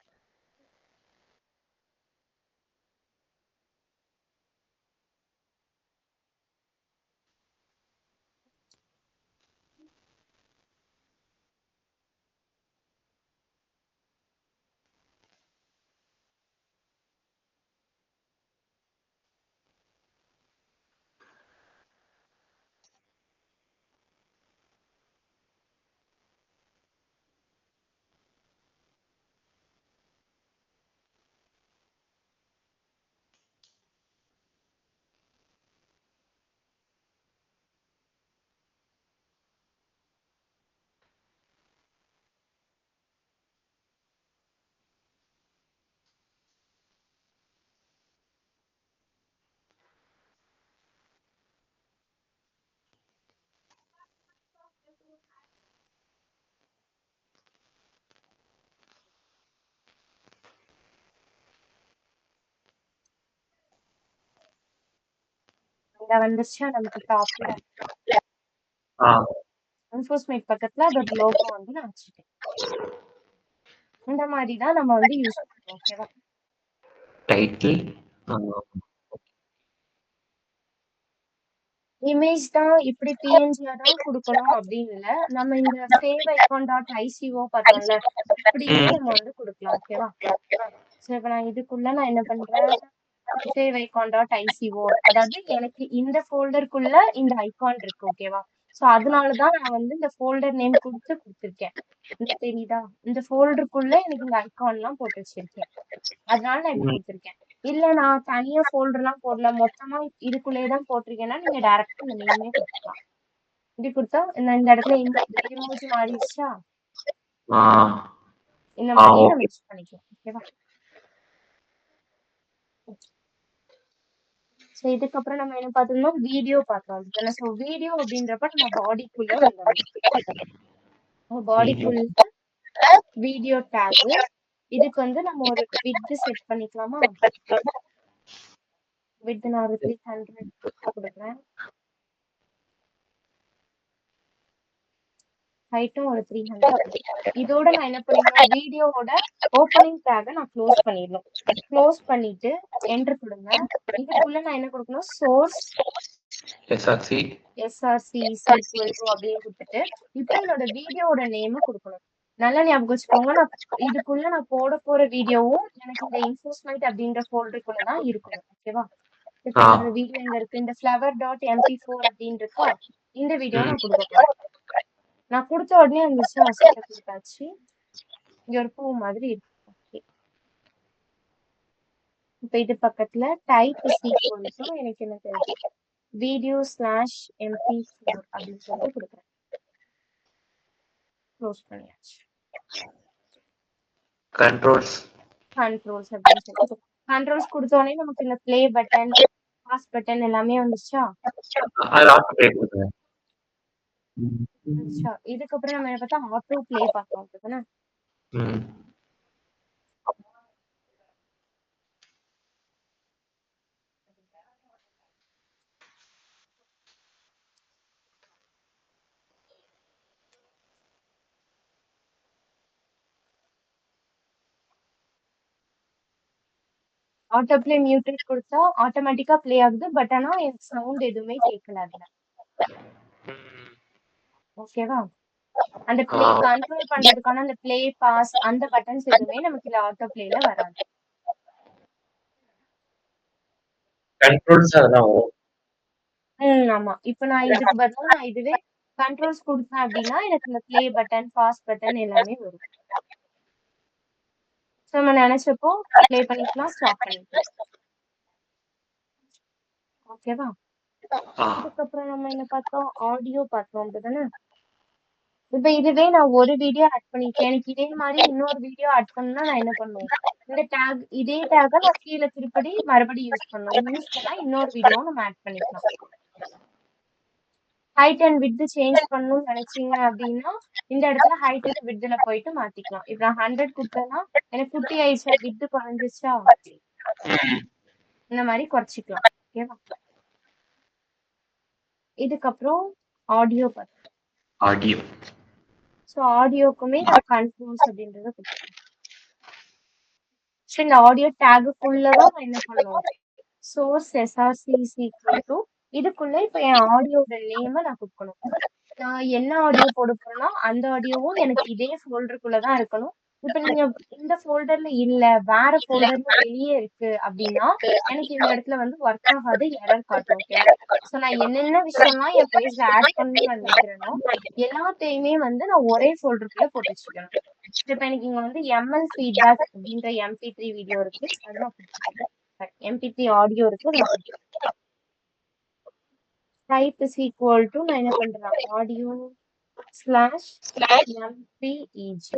இங்க வந்துருச்சா நமக்கு டாப்ல. ஆ. இன்ஃபோஸ்மேட் பக்கத்துல அதோட லோகோ வந்து நான் வச்சுட்டேன். இந்த மாரி தான் நம்ம வந்து யூஸ் பண்ணுவோம். ஓகேவா? டைட்டில். ஆ. இமேஜ் தான் இப்படி பிஎன்ஜியா தான் குடுக்கணும் அப்படின்னு இல்ல. நம்ம இந்த சேவ் ஐகான் டாட் ஐசிஓ பார்த்தோம்ல, இப்படியுமே ம். நம்ம வந்து குடுக்கலாம். ஓகேவா? சோ இப்ப நான் இதுக்குள்ள நான் என்ன பண்றேன், சேவ் ஐகான் டாட் ஐசிஓ அதாவது எனக்கு இந்த ஃபோல்டருக்குள்ள இந்த ஐகான் இருக்கு. ஓகேவா? சோ அதனால தான் நான் வந்து இந்த ஃபோல்டர் நேம் குடுத்துருக்கேன். இந்த தெரியுதா? இந்த ஃபோல்டருக்குள்ள எனக்கு இந்த ஐகான்லாம் போட்டு வச்சிருக்கேன். அதனால நான் இப்படி ம். குடுத்துருக்கேன். இல்ல நான் தனியா ஃபோல்டர்லாம் போடல. மொத்தமா இதுக்குள்ளயே தான் போட்டிருக்கேன்னா, நீங்க டைரக்ட்டா இந்த நேமே குடுத்துக்கலாம். இப்படி குடுத்தா இந்த இடத்துல எமோஜி மாறிடுச்சா? ஆ. இந்த ஆ. மாரியே நம்ம ஓகே. யூஸ் பண்ணிக்கலாம். ஓகேவா? சோ இதுக்கப்புறம் நம்ம என்ன பார்த்தோம்னா, வீடியோ பார்த்தோம். அப்படித்தானே? சோ வீடியோ அப்படின்றப்ப நம்ம பாடிக்குள்ள வந்துரணும். வீடியோ. பாடிக்குள்ள வீடியோ டேகு. இதுக்கு வந்து நம்ம ஒரு விட்த் செட் பண்ணிக்கலாமா? விட்த் நான் ஒரு 300 குடுக்குறேன். ஹைட்டும் ஒரு 300 குடுக்குறேன். இதோட நான் என்ன பண்ணிடணும், வீடியோவோட ஓப்பனிங் டேக்க நான் க்ளோஸ் பண்ணிடணும். க்ளோஸ் பண்ணிட்டு என்டர் குடுங்க. இதுக்குள்ள நான் என்ன குடுக்கணும், source SRC. SRC is equal to அப்படின்னு குடுத்துட்டு, இப்ப என்னோட வீடியோவோட நேம குடுக்கணும். நல்லா ஞாபகம் வச்சுக்கோங்க. இதுக்குள்ள நான் போற வீடியோவும் எனக்கு இந்த இன்ஃபோஸ்மைட் அப்படின்ற ஃபோல்டருக்குள்ள தான் இருக்கணும். ஓகேவா? இப்ப ஆ. என்னோட வீடியோ எங்க இருக்கு? இந்த ஃப்ளவர் டாட் எம்பி4 அப்படின்னு இருக்கா? இந்த வீடியோவ ம். நான் குடுக்க போறேன். நான் குடுத்த உடனே வந்துருச்சா? செட்டப் குடுத்தாச்சு. இங்க ஒரு பூ மாதிரி இருக்கு. ஓகே. இப்ப இது பக்கத்துல டைப் இஸ் ஈக்குவல் டூ எனக்கு என்ன தேவை? வீடியோ ஸ்லாஷ் எம்பி4 அப்படின்னு சொல்லிட்டு குடுக்குறேன். க்ளோஸ் பண்ணியாச்சு. கண்ட்ரோல்ஸ். கண்ட்ரோல்ஸ் அப்படின்னு சொல்லிட்டு கண்ட்ரோல்ஸ் குடுத்த உடனே நமக்கு இந்த ப்ளே பட்டன், பாஸ் பட்டன் எல்லாமே வந்துருச்சா? அதுல ஆட்டோ ப்ளே குடுங்க. ம். வந்துருச்சா? இதுக்கப்புறம் நம்ம என்ன பார்த்தோம்? ஆட்டோ ப்ளே பார்த்தோம். அப்படிதானே? ம். ஆட்டோ ப்ளே மியூட்டட் குடுத்தா ஆட்டோமேட்டிக்கா ப்ளே ஆகுது. பட் ஆனா எனக்கு சவுண்ட் எதுவுமே கேட்கல அதுல. ஓகேவா? அந்த ஆ. ப்ளே கண்ட்ரோல் பண்றதுக்கான அந்த ப்ளே, பாஸ் அந்த பட்டன்ஸ் எதுவுமே நமக்கு இதுல ஆட்டோ ப்ளேல வராது. கண்ட்ரோல்ஸ் அதெல்லாம் வரும். ஆமா. இப்ப நான் இதுக்கு பதிலா நான் இதுவே கண்ட்ரோல்ஸ் குடுத்தேன் அப்டின்னா, எனக்கு இந்த ப்ளே பட்டன், பாஸ் பட்டன் எல்லாமே வரும். சோ நம்ம நெனச்சப்போ ப்ளே பண்ணிக்கலாம், ஸ்டாப் பண்ணிக்கலாம். ஓகேவா? ஆ. இதுக்கப்புறம் நம்ம என்ன பார்த்தோம்? ஆடியோ பார்த்தோம் அப்டிதானே? இப்ப இதுவே நான் ஒரு வீடியோ ஆட் பண்ணிருக்கேன். எனக்கு இதே மாரி இன்னொரு வீடியோ ஆட் பண்ணணும்னா நான் என்ன பண்ணுவேன்? இந்த டேக் இதே டேக்க நான் கீழ திருப்படி மறுபடியும் யூஸ் பண்ணணும். யூஸ் பண்ணா இன்னொரு வீடியோவும் நம்ம ஆட் பண்ணிக்கலாம். ஹைட் அண்ட் விட்த் சேஞ்ச் பண்ணணும்னு நினைச்சீங்க அப்படின்னா, இந்த இடத்துல ஹைட் அண்ட் விட்த்ல போயிட்டு மாத்திக்கலாம். இப்ப நான் 100 குடுத்தேன்னா, எனக்கு குட்டி ஆயிடுச்சா, விட்த் குறைஞ்சிருச்சா, இந்த மாரி குறைச்சிக்கலாம். ஓகேவா? இதுக்கப்புறம் ஆடியோ பார்க்கலாம். ஆடியோ. ஸோ ஆடியோக்குமே நான் கண்ட்ரோல்ஸ் அப்படின்றத குடுத்துருக்கேன். ஸோ இந்த ஆடியோ டேக் ஃபுல்லவும் நான் என்ன பண்ணணும்? Source SRC is equal to இதுக்குள்ள இப்ப என் ஆடியோட நேம நான் குடுக்கணும். நான் என்ன ஆடியோ போட போறேனோ, அந்த ஆடியோவும் எனக்கு இதே ஃபோல்டருக்குள்ள தான் இருக்கணும். இப்ப நீங்க இந்த ஃபோல்டர்ல இல்ல, வேற ஃபோல்டர்ல வெளியே இருக்கு அப்படின்னா, எனக்கு இந்த இடத்துல வந்து ஒர்க் ஆகாது, எரர் காட்டும். ஓகேவா? ஸோ நான் என்னென்ன விஷயம்லாம் என் பேஜ்ல ஆட் பண்ணணும்னு நான் நினைக்கிறேனோ, எல்லாத்தையுமே வந்து நான் ஒரே ஃபோல்டருக்குள்ள போட்டு வச்சுக்கணும். இப்ப எனக்கு இங்க வந்து எம்எல் ஃபீட்பேக் அப்படின்ற MP3 வீடியோ இருக்கு. அத நான் குடுத்துருக்கேன். MP3 ஆடியோ இருக்கு. அத நான் குடுத்துருக்கேன். டைப் இஸ் ஈக்குவல் டு நான் என்ன பண்றேன்? ஆடியோ ஸ்லாஷ் MPEG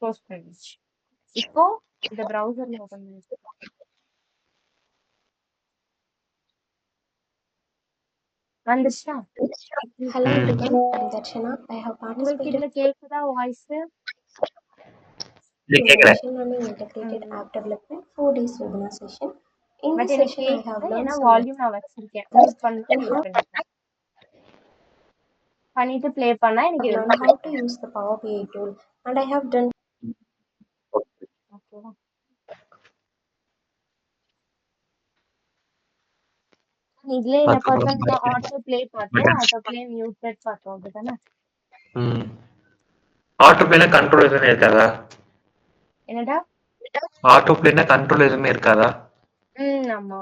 க்ளோஸ் பண்ணிடுச்சு. இப்போ இந்த பிரவுசர்ல ஓபன் பண்ணிட்டு வந்துருச்சா? Hello everyone, I'm Darshana. I have உங்களுக்கு participated இதுல கேக்குதா வாய்ஸ்? in the கேக்குதா? Machine Learning Integrated App Development 4 days webinar session. In but this எனக்கு session, I have கேக்குது. learned ஏன்னா some வால்யூம் நான் வச்சிருக்கேன். methods மியூட் பண்ணா in மியூட் how பண்ணிப்பேன். பண்ணிட்டு ப்ளே பண்ணா எனக்கு I've எதுவும் learned how to கேட்காது. use the Power BI tool, and I have done ஓகேவா? இதுல என்ன பார்த்தோம்? இந்த ஆட்டோ ப்ளே பார்த்தோம், ஆட்டோ ப்ளே மியூட்டட் பார்த்தோம். அப்படிதானே? ஆட்டோ பிளேனா கண்ட்ரோல் எதுவுமே இருக்காதா? என்னடா? ஆட்டோ பிளேனா கண்ட்ரோல் எதுவுமே இருக்காதா? ஆமா.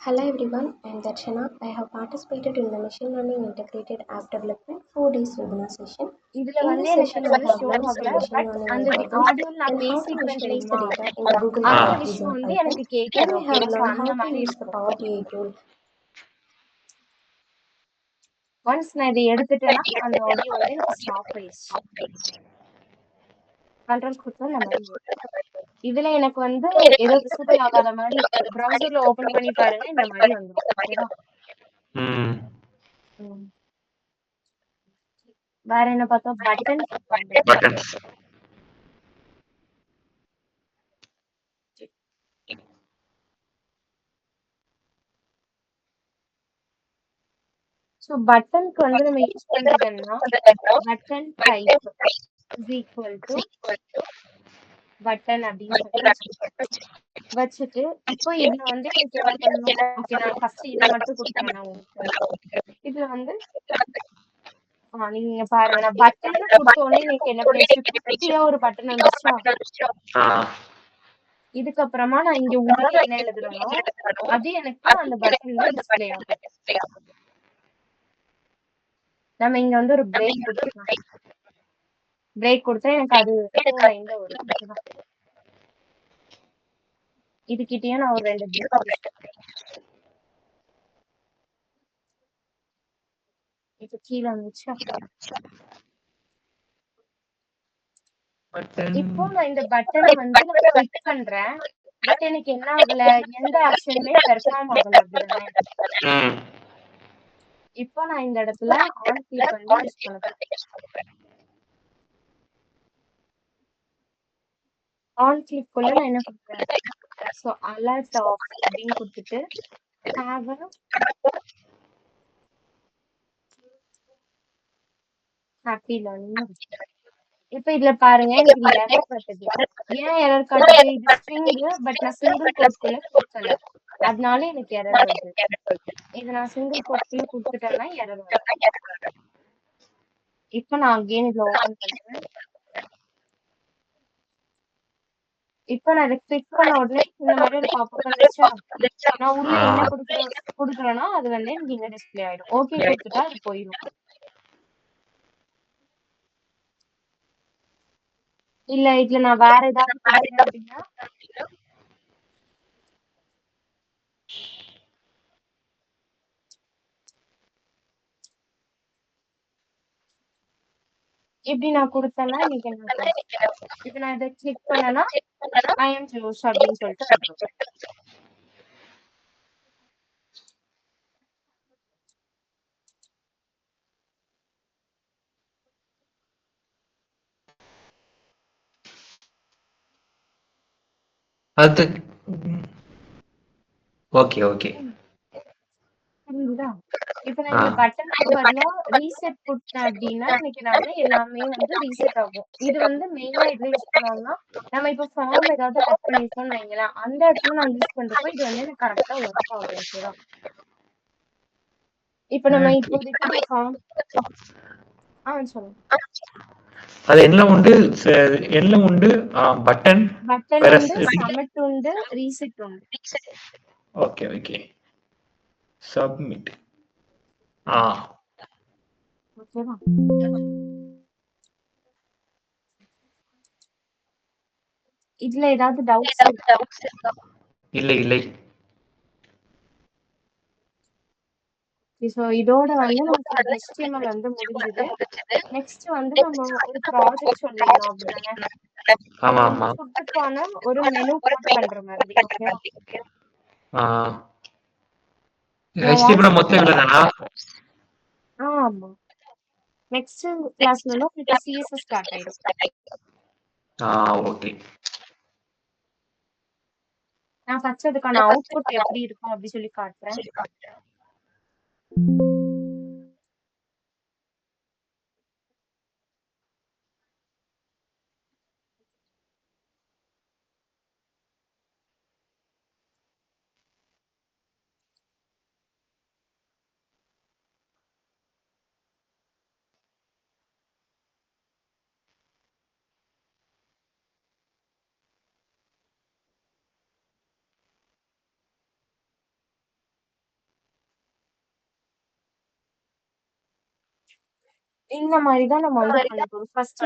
Hello everyone, I'm Darshana. I have participated in the Machine Learning Integrated App Development 4 days webinar session. இதுல In வந்து this எனக்கு session, அது I வந்து have ஷோ learned some ஆகல. machine பட் learning அந்த algorithms ஆடியோல நான் and how to பேசியிருப்பேன் visualize the தெரியுமா? data in the Google அந்த Drive விஷயம் using வந்து Python. எனக்கு Then கேட்காது. we have ஓகேவா? ஸோ learned அந்த how to மாதிரி use the இருக்கும். Power BI tool. ஒன்ஸ் நான் இதை எடுத்துட்டேன்னா அந்த ஆடியோ வந்து எனக்கு ஸ்டாப் ஆயிடுச்சு. கண்ட்ரோல் கொடுத்தா இந்த மாதிரி வரும். இதுல எனக்கு வந்து ஏதோ விசிபிள் ஆகாத மாதிரி ப்ரௌசர்ல ஓபன் பண்ணி பாருங்க, இந்த மாதிரி வந்துடும். ஓகேவா? வேற என்ன பார்த்தோம்? Button buttons. ஸோ பட்டனுக்கு வந்து நம்ம யூஸ் பண்றது என்னன்னா, button type is equal to button அப்படின்னு சொல்லி வச்சுட்டு இப்போ இதுல வந்து எனக்கு என்ன பண்ணணும்? ஓகே, நான் ஃபர்ஸ்ட் இதை மட்டும் கொடுக்குறேன் நான் உங்களுக்கு. இதுல வந்து நீங்க பாருங்க, நான் பட்டன் கொடுத்த உடனே எனக்கு என்ன பண்ணிடுச்சு? குட்டியா ஒரு பட்டன் வந்துருச்சா? இதுக்கப்புறமா நான் இங்க உள்ள என்ன எழுதுறேனோ அது எனக்கு அந்த பட்டன்ல டிஸ்பிளே ஆகும். நம்ம இங்க வந்து ஒரு பிரேக் கொடுத்துக்கலாம். பிரேக் கொடுத்தா எனக்கு அது 4 லைன்ல வரும். ஓகேவா? இதுகிட்டயும் நான் ஒரு 2 பிரேக் கொடுத்துருக்கேன். இப்ப கீழே வந்துச்சா? இப்போ நான் இந்த பட்டனை வந்து நான் கிளிக் பண்றேன். பட் எனக்கு என்ன ஆகல? எந்த ஆக்ஷனுமே பெர்ஃபார்ம் ஆகல. அப்படிதானே? இப்போ நான் இந்த இடத்துல ஆன் கிளிக் வந்து யூஸ் பண்ண போறேன். ஆன் கிளிக் குள்ள நான் என்ன கொடுக்குறேன்? ஸோ அலர்ட் ஆஃப் அப்படின்னு கொடுத்துட்டு ஹேவ் ஹாப்பி லேர்னிங். இப்ப இதுல பாருங்க, எனக்கு இது எரர் காட்டுது. ஏன் எரர் காட்டுது? இது ஸ்ட்ரிங், பட் நான் சிங்கிள் கோட்ஸ்குள்ள கொடுக்கல. அதனால எனக்கு எரர் வருது. இதை நான் சிங்கிள் கோட்ஸ்குள்ள கொடுத்துட்டேன்னா எரர் வரும். இப்ப நான் அகைன் இதுல ஓபன் பண்றேன். இப்ப நான் இதை கிளிக் பண்ண உடனே இந்த மாதிரி ஒரு பாப்பப் வந்துச்சா? நான் உள்ள என்ன கொடுக்குறேனோ அது வந்து எனக்கு இங்க டிஸ்பிளே ஆயிடும். ஓகே கொடுத்துட்டா அது போயிடும். இல்ல இதுல நான் வேற ஏதாவது கொடுக்குறேன் அப்படின்னா இப்படி நான் குடுத்தேன்னா இன்னைக்கு என்ன ஆகும்? இப்ப நான் இத கிளிக் பண்ணேன்னா, ஐ அம் ஜோஷ் அப்படின்னு சொல்லிட்டு வந்துரும். அது ஓகே, ஓகே. புரியுதா? இப்ப நான் ஆ. இந்த பட்டனுக்கு பதிலா ரீசெட் குடுத்தேன் அப்படின்னா, எனக்கு எல்லாமே எல்லாமே ரீசெட் ஆகும். இது மெயினா எதுல யூஸ் பண்ணுவோம்னா, நம்ம இப்ப ஃபார்ம் ஏதாவது ஆட் பண்ணியிருக்கோம்னு வைங்களேன், அந்த இடத்துல நான் யூஸ் பண்றப்போ இது எனக்கு கரெக்ட்டா ஒர்க் ஆகும். ஓகேவா? இப்ப நம்ம இப்போதைக்கு இந்த ஃபார்ம் சொல்லுங்க. அது எல்லாம் உண்டு. ச எல்லாம் உண்டு. பட்டன் பட்டன் வேற உண்டு, சப்மிட் உண்டு, ரீசெட் உண்டு. Okay, okay. சப்மிட். ஆ. ஓகேவா? இதுல ஏதாவது டவுட்ஸ் இருக்கா? இல்லை, இல்லை. சோ இதோட நமக்கு இந்த HTML முடிஞ்சுது. நெக்ஸ்ட் நம்ம ஒரு ப்ராஜெக்ட் சொல்லியிருந்தோம் அப்படிதானே? அது ஆமா, ஆமா. ஃபுட்டுக்கான ஒரு மெனு கிரியேட் பண்ற மாதிரி. ஓகேவா? ஆ. நான் HTML மொத்தம் இவ்வளவுதானா? ஆமா. நெக்ஸ்ட் கிளாஸ்ல உங்களுக்கு CSS ஸ்டார்ட் ஆயிடும். ஆ, ஓகே. நான் ஃபர்ஸ்ட் அதுக்கான அவுட்புட் எப்படி இருக்கும் அப்படி சொல்லி காட்டுறேன். இந்த மாதிரி தான் நம்ம பண்ண போறோம். ஃபர்ஸ்ட்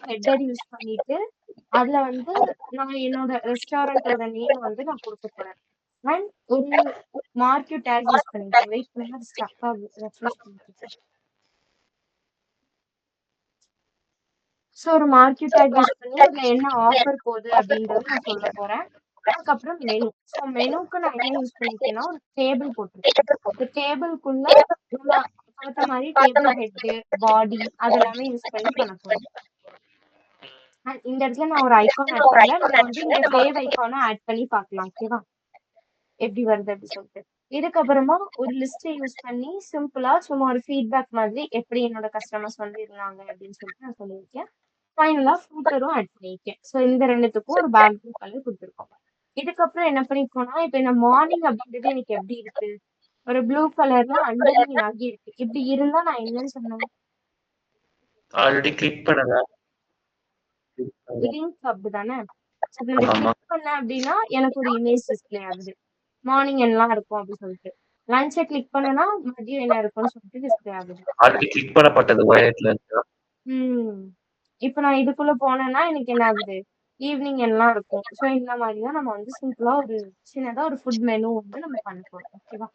ஹெட்டர் யூஸ் பண்ணிட்டு அதுல நான் என்னோட ரெஸ்டாரண்டோட நேம் நான் கொடுக்க போறேன். அண்ட் ஒரு மார்க்யூ டேக் யூஸ் பண்ணிருக்கேன். வெயிட் பண்ணுங்க, அது ஸ்டக் ஆகுது. ரெஃப்ரெஷ் பண்ணிக்கிறேன். சோ ஒரு மார்க்யூ டேக் யூஸ் பண்ணி இதுல என்ன ஆஃபர் போகுது அப்படின்றத நான் சொல்ல போறேன். அதுக்கப்புறம் மெனு. சோ மெனுக்கு நான் என்ன யூஸ் பண்ணிருக்கேன்னா ஒரு டேபிள் போட்டிருக்கேன். இந்த டேபிள்குள்ள நம்ம பார்த்த மாதிரி டேபிள் ஹெட், பாடி அதெல்லாமே யூஸ் பண்ணி பண்ண போறோம். இந்த இடத்துல நான் ஒரு ஐகான் ஆட் பண்ணல. நம்ம இந்த சேவ் ஐகானை ஆட் பண்ணி பார்க்கலாம். ஓகேவா? எப்படி வருது அப்படி சொல்லிட்டு. இதுக்கப்புறமா ஒரு லிஸ்ட் யூஸ் பண்ணி சிம்பிளா சும்மா ஒரு ஃபீட்பேக் மாதிரி எப்படி என்னோட கஸ்டமர்ஸ் இருந்தாங்க அப்படின்னு சொல்லிட்டு நான் சொல்லியிருக்கேன். ஃபைனலா ஃபூட்டரும் ஆட் பண்ணியிருக்கேன். ஸோ இந்த ரெண்டுத்துக்கும் ஒரு பேக்ரவுண்ட் கலர் கொடுத்துருக்கோம். இதுக்கப்புறம் என்ன பண்ணிருக்கோம்னா, இப்ப இந்த மார்னிங் அப்படின்றது எனக்கு எப்படி இருக்கு? ஒரு ப்ளூ கலர்ல அண்டர்லைன் ஆகி இருக்கு. இப்படி இருந்தா நான் என்னன்னு சொன்னேன்? ஆல்ரெடி கிளிக் பண்ணதா? லிங்க் அப்படிதானே? இந்த ஆமா. கிளிக் பண்ணேன் அப்படின்னா எனக்கு ஒரு இமேஜ் டிஸ்ப்ளே ஆகுது. மார்னிங் என்னலாம் இருக்கும் அப்படின்னு சொல்லிட்டு. லஞ்சை கிளிக் பண்ணனா மதியம் என்ன இருக்கும்னு சொல்லிட்டு டிஸ்ப்ளே ஆகுது. ஆல்ரெடி கிளிக் பண்ணப்பட்டது வயலட்ல இருக்கா? இப்ப நான் இதுக்குள்ள போனேன்னா எனக்கு என்ன ஆகுது? ஈவினிங் எல்லாம் இருக்கும். சோ இந்த மாதிரி தான் நம்ம சிம்பிளா ஒரு சின்னதா ஒரு ஃபுட் மெனு நம்ம பண்ண போறோம். ஓகேவா?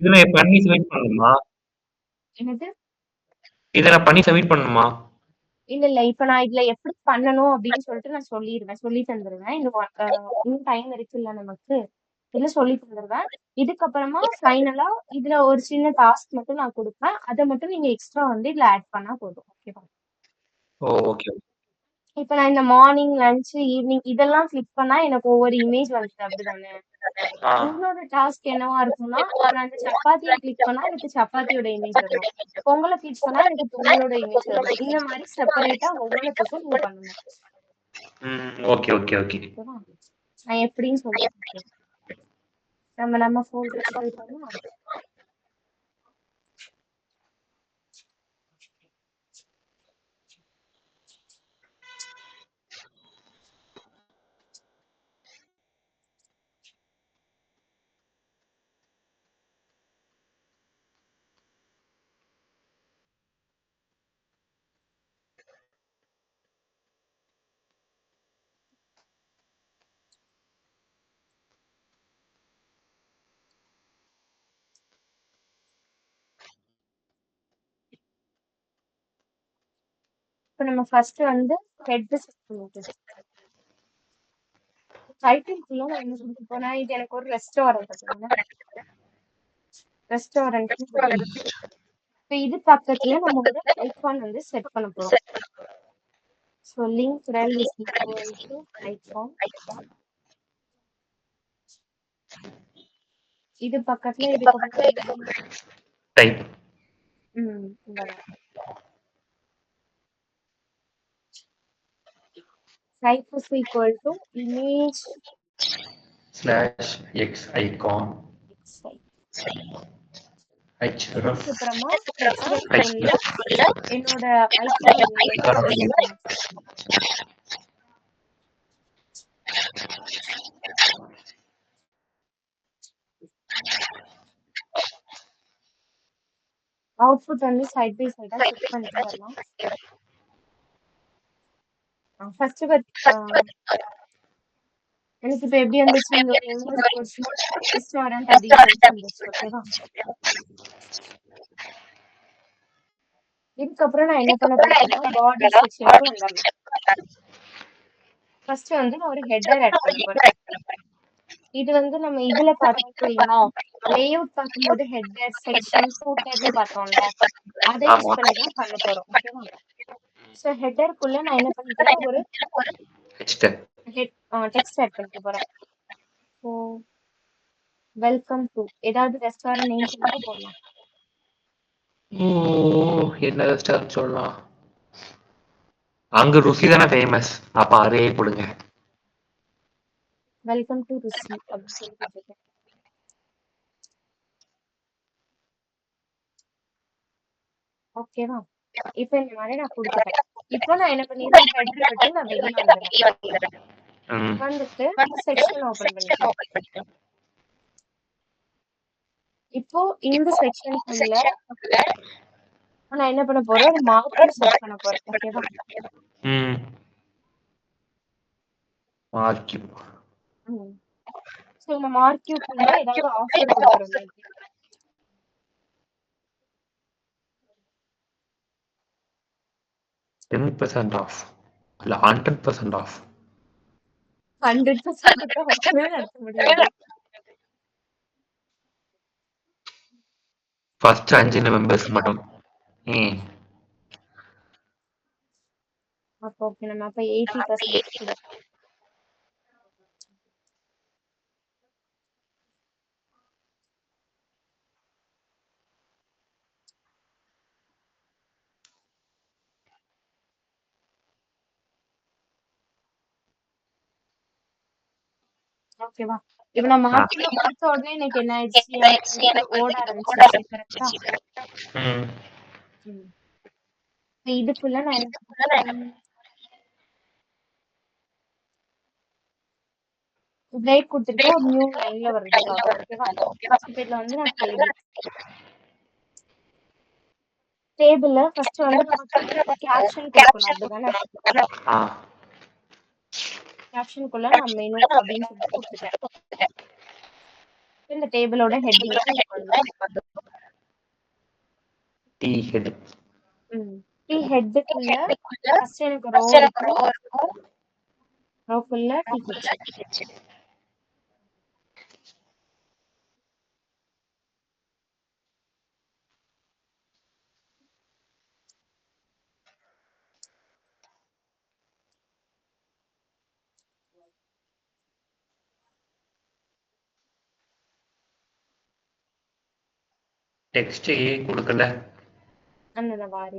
இத நான் பண்ணி சப்மிட் பண்ணணுமா? என்னது? இத நான் பண்ணி சப்மிட் பண்ணணுமா? இல்ல, இல்ல. இப்ப நான் இதுல எப்படி பண்ணணும் அப்படின்னு சொல்லிட்டு நான் சொல்லிருவேன். சொல்லி தந்துருவேன். இன்னும் டைம் இருக்குல்ல நமக்கு. இதுல சொல்லி தந்துருவேன். இதுக்கப்புறமா ஃபைனலா இதுல ஒரு சின்ன டாஸ்க் மட்டும் நான் குடுப்பேன். அத மட்டும் நீங்க எக்ஸ்ட்ரா இதுல ஆட் பண்ணா போதும். ஓகேவா? ஓ! ஓகே. இப்ப நான் இந்த மார்னிங், லஞ்ச், ஈவினிங் இதெல்லாம் கிளிக் பண்ணா எனக்கு ஒவ்வொரு இமேஜ் வந்துச்சு அப்படிதானே? ஆ. உங்களோட டாஸ்க் என்னவா இருக்கும்னா, இப்ப நான் இந்த சப்பாத்திய கிளிக் பண்ணா எனக்கு சப்பாத்தியோட இமேஜ் வரணும். பொங்கல கிளிக் பண்ணா எனக்கு பொங்கலோட இமேஜ் வரணும். இந்த மாதிரி செப்பரேட்டா ஒவ்வொன்னுத்துக்கும் நீங்க பண்ணணும். Okay, okay, okay. ஓகேவா? நான் எப்படின்னு சொல்லிட்டு நம்ம ஃபோல்டர்ஸ் போயிட்டோம்னா இப்ப நம்ம ஃபர்ஸ்ட் வந்து ஹெட் செட் பண்ணிட்டு டைட்டில்குள்ள நான் என்ன கொடுக்க போறேன், இது எனக்கு ஒரு ரெஸ்டாரண்ட் அப்படின்னா ரெஸ்டாரண்ட் இப்ப இது பக்கத்துல நம்ம ஒரு ஐகான் வந்து செட் பண்ண போறோம். So link rel is equal to icon. இது பக்கத்துல இதுக்கு முன்னாடி என்ன பண்ணணும்? டைப் இங்கதான் type is equal to image slash X icon xi. href இதுக்கு அப்புறமா href href உள்ள என்னோட ஐகானோட நேம் செட் பண்ணணும். அவுட்புட் வந்து சைட் பை சைடா செக் பண்ணிட்டு வரலாம். ஃபர்ஸ்ட் எனக்கு இப்ப எப்படி வந்துச்சு, இங்க ஒரு இமேஜ் போச்சு ரெஸ்டாரண்ட் அப்படின்னு சொல்லிட்டு வந்துச்சு. ஓகேவா? இதுக்கப்புறம் நான் என்ன பண்ண போறேன்னா பாடி செக்ஷனுக்கு வந்துடலாம். ஃபர்ஸ்ட் வந்து நான் ஒரு ஹெட்டர் ஆட் பண்ண போறேன். இது வந்து நம்ம இதுல பார்த்தோம் தெரியுமா, லேஅவுட் பார்க்கும்போது ஹெட்டர் செக்ஷன் ஃபூட்டர்னு பார்த்தோம்ல, அதை யூஸ் பண்ணி தான் பண்ண போறோம். ஓகேவா? ஸோ ஹெட்டருக்குள்ள நான் என்ன பண்ணிக்கிறேன், ஒரு டெக்ஸ்ட் ஆட் பண்ணிக்க போறேன். ஸோ வெல்கம் டு ஏதாவது ரெஸ்டாரண்ட் நேம் சொல்லிட்டு போடலாம். என்ன ரெஸ்டாரண்ட் சொல்லலாம்? அங்க ருசி தானே ஃபேமஸ், அப்ப அதே கொடுங்க. வெல்கம் டு ருசி அப்படின்னு சொல்லி கொடுத்துருக்கேன். ஓகேவா? இப்போ இந்த மாதிரி நான் கொடுத்துட்டேன். இப்போ நான் என்ன பண்ணிடுறேன், ஹெட்டர் விட்டு நான் வெளியே வந்துடுறேன். வந்துட்டு செக்ஷன் ஓபன் பண்ணிக்கிறேன். இப்போ இந்த செக்ஷனுக்குள்ள நான் என்ன பண்ண போறேன், ஒரு மார்க்கிங் செட் பண்ண போறேன். ஓகேவா? மார்க்கிங். சோ இந்த மார்க்கிங்குள்ள ஏதாவது ஆஃபர் கொடுக்கறோம். 10% ஆஃப் இல்ல 100% ஆஃப். 100% ஆஃப்னு நடத்த முடியாது. ஃபர்ஸ்ட் 5 மெம்பர்ஸ் மட்டும். அப்போ ஓகே, நம்ம அப்ப 80% கொடுப்போம். ஓகேவா? இப்ப நான் மார்க்கிங் கொடுத்த உடனே எனக்கு என்ன ஆயிடுச்சு, எனக்கு ஓட ஆரம்பிச்சிருச்சு. கரெக்டா? இதுக்குள்ள நான் என்ன பிரேக் கொடுத்துருக்கேன், ஒரு நியூ லைன்ல வர்றதுக்காக. ஓகேவா? இப்ப இதுல வந்து நான் டேபிள்ல ஃபர்ஸ்ட் வந்து நமக்கு கேப்ஷன் கொடுக்கணும். அப்படிதானே? கேப்ஷனுக்குள்ள நான் மெனு அப்படின்னு சொல்லிட்டு கொடுத்துட்டேன். இந்த டேபிளோட ஹெட்டிங் டி ஹெட். டி ஹெட்டுக்குள்ள ஃபர்ஸ்ட் எனக்கு ரோ இருக்கும், ரோக்குள்ள டி ஹெச். டெக்ஸ்ட் ஏ கொடுக்கல. அந்த வாரி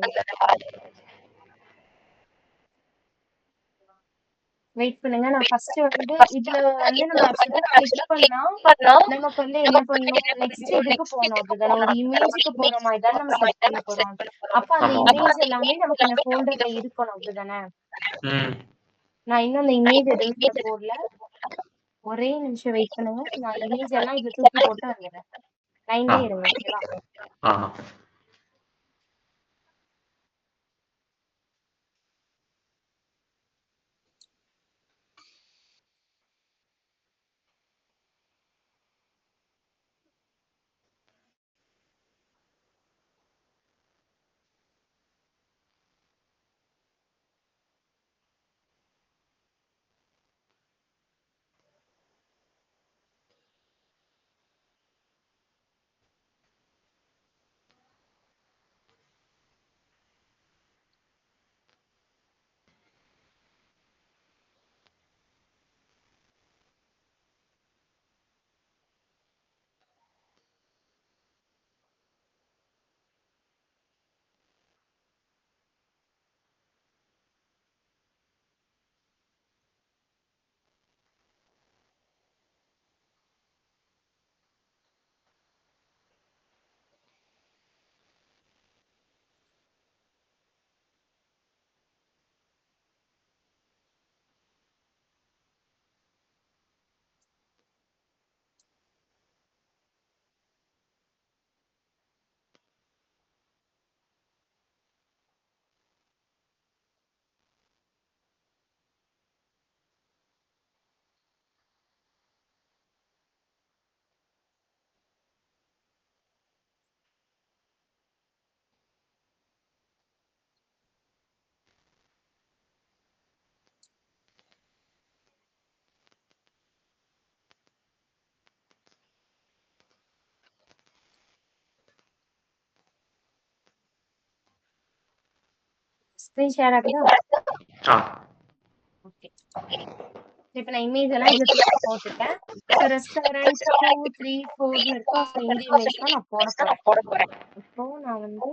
வெயிட் பண்ணுங்க. நான் ஃபர்ஸ்ட் வந்து இதுல வந்து நம்ம ஆக்சுவலா கிளிக் பண்ணா நமக்கு வந்து என்ன பண்ணணும், நெக்ஸ்ட் இதுக்கு போகணும். அப்படிதானே? ஒரு இமேஜுக்கு போற மாதிரி தான் நம்ம செட் பண்ண போறோம். அப்ப அந்த இமேஜ் எல்லாமே நமக்கு இந்த ஃபோல்டர்ல இருக்கணும். அப்படிதானே? நான் இன்னும் அந்த இமேஜ் எதுவுமே போடல. ஒரே நிமிஷம் வெயிட் பண்ணுங்க. நான் இமேஜ் எல்லாம் இதுல தூக்கி போட்டு வந்துடுறேன். லைன்லயே இருங்க. ஓகேவா? ஸ்க்ரீன் ஷேர் ஆகுதா? ஆ ஓகே. இப்ப நான் இமேஜ் எல்லாம் இதுல தூக்கி போட்டுட்டேன். ஸோ ரெஸ்டாரண்ட் 2, 3, 4ன்னு இருக்கா? ஸோ இந்த இமேஜ் தான் நான் போடப் போறேன். இப்போ நான் வந்து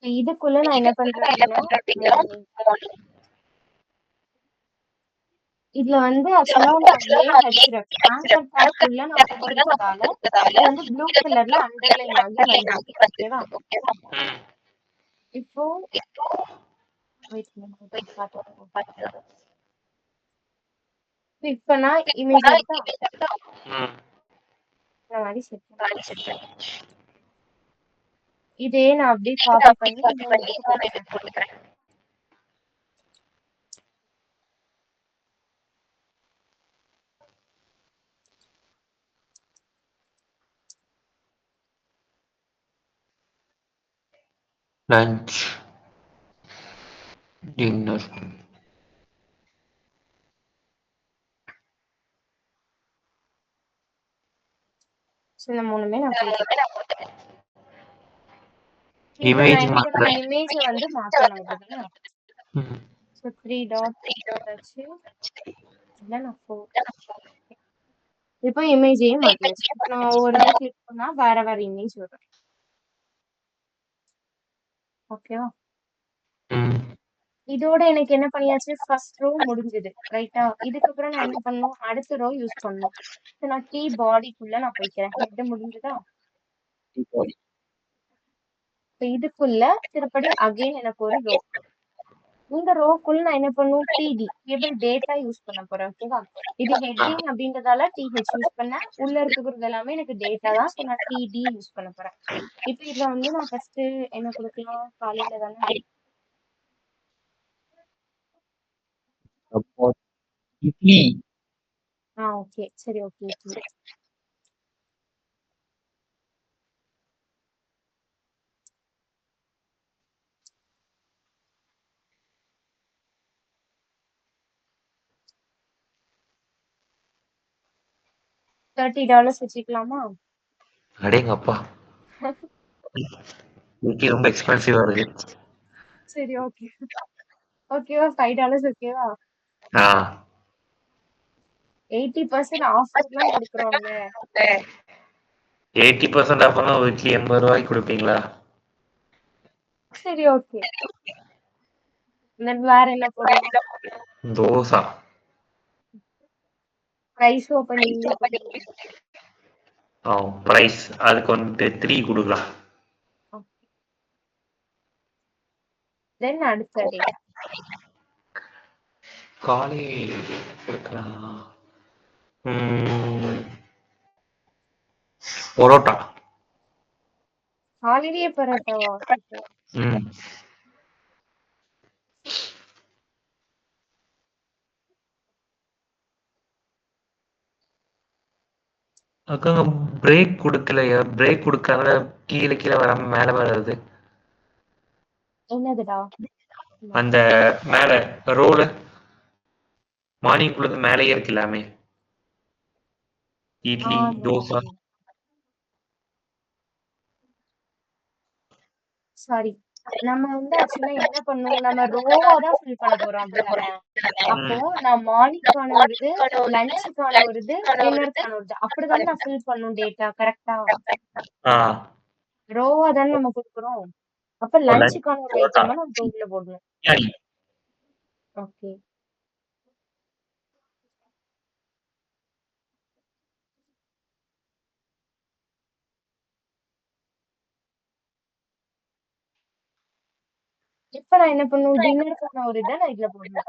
இதுக்குள்ள நான் என்ன பண்றேன் அப்படின்னா, மார்னிங் இதுல வந்து ஆக்சுவலா நான் AHREF ஆங்கர் டேக்குள்ள நான் கொடுத்திருக்கதால இது வந்து ப்ளூ கலர்ல அண்டர்லைன் ஆகி வந்திருக்கு. ஓகேவா? ம் இப்போ வெயிட் பண்ணுங்க பாத்துக்கோ. இப்ப நான் இமேஜ் எடுத்தா ம் இந்த மாதிரி செட் பண்ணேன். இதே நான் அப்படியே காப்பி பண்ணி இன்னொரு இதுக்கு போட்டுக்கிறேன். லஞ்ச் டின்னர் ஸோ இந்த மூணுமே நான் கொடுத்துட்டேன். இப்ப இமேஜ் நான் என்ன பண்ணணும்? இமேஜ வந்து மாத்தணும் அப்படிதானே? ம் ஸோ 3 டாட் வச்சு இல்ல நான் 4 இப்போ இமேஜையும் மாத்தியாச்சு. இப்போ நம்ம ஒவ்வொரு இதை கிளிக் பண்ணா வேற வேற இமேஜ் வரும். ஓகேவா? ம் இதோட எனக்கு என்ன பண்ணியாச்சு? ஃபர்ஸ்ட் ரோ முடிஞ்சது. ரைட்டா? இதுக்கப்புறம் நான் என்ன பண்ணணும்? அடுத்த ரோ யூஸ் பண்ணணும். ஸோ நான் T பாடிக்குள்ள நான் போய்க்கிறேன். ஹெட் முடிஞ்சதா? இப்போ இதுக்குள்ள திருப்படி அகைன் எனக்கு ஒரு ரோ. இந்த ரோக்குள்ள நான் என்ன பண்ணும்? TD டேபிள் டேட்டா யூஸ் பண்ண போறேன். ஓகேவா? இது ஹெட்டிங் அப்படின்றதால TH யூஸ் பண்ணேன். உள்ள இருக்கிறது எல்லாமே எனக்கு டேட்டா தான். ஸோ நான் TD யூஸ் பண்ண போறேன். இப்போ இதுல வந்து நான் ஃபர்ஸ்ட் என்ன கொடுக்கலாம்? காலையில தானே? இட்லி ஓகே. சரி ஓகே. இட்லி. $30 வச்சுக்கலாமா? அடேங்கப்பா இட்லி ரொம்ப எக்ஸ்பென்சிவா இருக்கு. சரி ஓகே. ஓகேவா? $5 ஓகேவா? ஆ 80% ஆஃபர்லாம் கொடுக்குறோம்ல. 80% ஆஃப்னா ஒரு இட்லி 80 ரூபாய்க்கு கொடுப்பீங்களா? சரி ஓகே. வேற என்ன போடலாம்? தோசா ரைஸ் ஓப்பன் நீங்களே போட்டுருங்க. பிரைஸ் அதுக்கு வந்துட்டு 3 கொடுக்கலாம். தென் அடுத்த டே காலை கொடுக்கலாம். பரோட்டா. ஹாலிடே பரோட்டாவா? சூப்பர். ம் அக்காங்க பிரேக் கொடுக்கலையா? பிரேக் கொடுக்காம கீழே கீழே வராம மேல வருது. என்னதுடா? அந்த மேல ரோல மார்னிங் குள்ளது மேலேயே இருக்கு எல்லாமே. இட்லி தோசை. சாரி. நம்ம வந்து ஆக்சுவலா என்ன பண்ணணும்? நம்ம ரோவா தான் ஃபில் பண்ண போறோம் அப்படிதானே? அப்போ நான் மார்னிங்கான ஒரு இது, லஞ்சுக்கான ஒரு இது, டின்னருக்கான ஒரு இது. அப்படிதானே நான் ஃபில் பண்ணணும் டேட்டா. கரெக்டா? ஆ ரோவா தானே நம்ம கொடுக்குறோம். அப்ப லஞ்சுக்கான ஒரு ஐட்டமா நம்ம உள்ள போடணும். ஓகே. இப்ப நான் என்ன பண்ணணும்? டின்னருக்கான ஒரு இதை நான் இதுல போடணும்.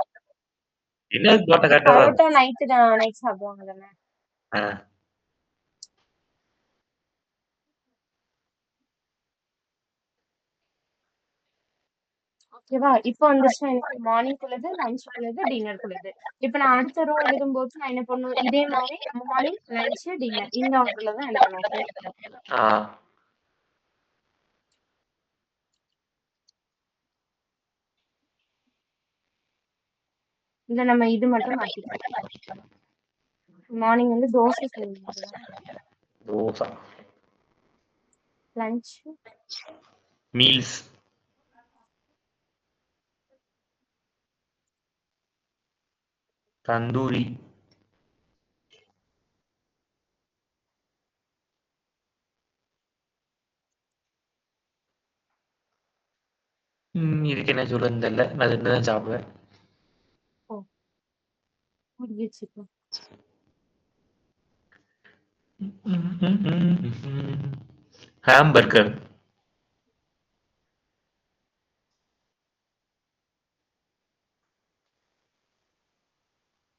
என்ன போட்ட கரெக்டா பரோட்டா நைட் சாப்பிடுவாங்க தானே? ஓகேவா? இப்ப வந்துருச்சா எனக்கு மார்னிங்குள்ளது, லஞ்சுக்குள்ளது, டின்னருக்குள்ளது. இப்ப நான் அடுத்த ரோ எழுதும்போது நான் என்ன பண்ணணும்? இதே மாதிரி மார்னிங், லஞ்ச், டின்னர் இந்த ஆர்டர்ல தான் எழுதணும். ஓகே. இத நம்ம இது மட்டும் மாத்திக்கலாம். மார்னிங் வந்து தோசை செய்யணும். தோசை. Lunch, meals. தந்தூரி. இதுக்கு என்ன சொல்றதுன்னு தெரியல. நான் 2 தான் சாப்பிடுவேன். ஓ முடிஞ்சிச்சுப்பா. ஹாம்பர்கர்.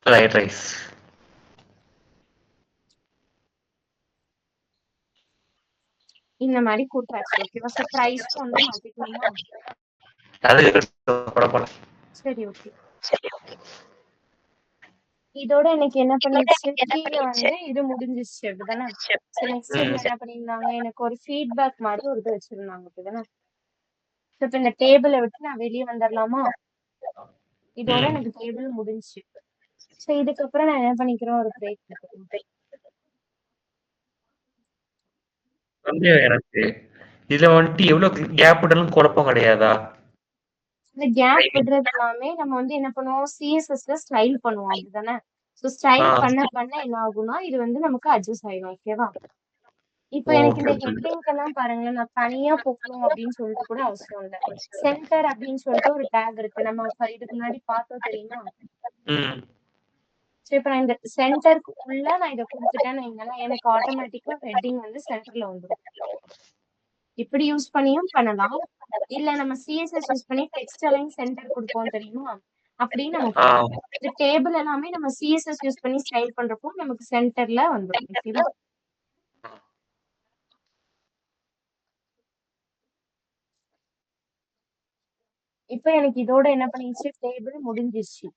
Fried rice. இந்த மாதிரி கூட்டாச்சு. ஓகேவா? ஸோ ப்ரைஸ்க்கு வந்து மாத்திக்கலாமா? அது படப்படம். சரி, ஓகே. இதோட எனக்கு என்ன பண்ணிடுச்சு, கீழ வந்து இது முடிஞ்சிருச்சு அப்படிதானே? ஸோ நெக்ஸ்ட் இதுல என்ன பண்ணியிருந்தாங்க, எனக்கு ஒரு ஃபீட்பேக் மாதிரி ஒரு இது வச்சிருந்தாங்க அப்படிதானே? ஸோ இப்போ இந்த டேபிளை விட்டு நான் வெளியே வந்துடலாமா? இதோட எனக்கு டேபிள் முடிஞ்சுச்சு. ஸோ இதுக்கப்புறம் நான் என்ன பண்ணிக்கிறேன், ஒரு பிரேக் எடுத்துக்கிறேன். சந்தேகம் எனக்கு. இதுல வந்துட்டு எவ்வளவு கேப் விட்டாலும் குழப்பம் கிடையாதா? இந்த கேப் விடுறது எல்லாமே நம்ம வந்து என்ன பண்ணுவோம், சிஎஸ்எஸ்ல ஸ்டைல் பண்ணுவோம் அப்படிதானே? ஸோ ஸ்டைல் பண்ண பண்ண என்ன ஆகும்னா, இது வந்து நமக்கு அட்ஜஸ்ட் ஆயிடும். ஓகேவா? இப்போ எனக்கு இந்த ஹெட்டிங்க்கு எல்லாம் பாருங்க, நான் தனியா போகணும் அப்படின்னு சொல்லிட்டு கூட அவசியம் இல்லை. சென்டர் அப்படின்னு சொல்லிட்டு ஒரு டேக் இருக்கு. நம்ம இதுக்கு முன்னாடி பார்த்தோம் தெரியுமா? சரி, இப்ப நான் இந்த சென்டருக்கு உள்ள நான் இதை கொடுத்துட்டேன்னு வைங்களேன், எனக்கு ஆட்டோமேட்டிக்கா ஹெட்டிங் வந்து சென்டர்ல வந்துடும். இப்படி யூஸ் பண்ணியும் பண்ணலாம். இல்ல நம்ம சிஎஸ்எஸ் யூஸ் பண்ணி டெக்ஸ்ட் அலைன் சென்டர் கொடுப்போம் தெரியுமா? அப்படின்னு நம்ம பண்ணலாம். இந்த டேபிள் எல்லாமே நம்ம சிஎஸ்எஸ் யூஸ் பண்ணி ஸ்டைல் பண்றப்போ நமக்கு சென்டர்ல வந்துடும். ஓகேவா? இப்ப எனக்கு இதோட என்ன பண்ணிடுச்சு, டேபிள் முடிஞ்சிருச்சு.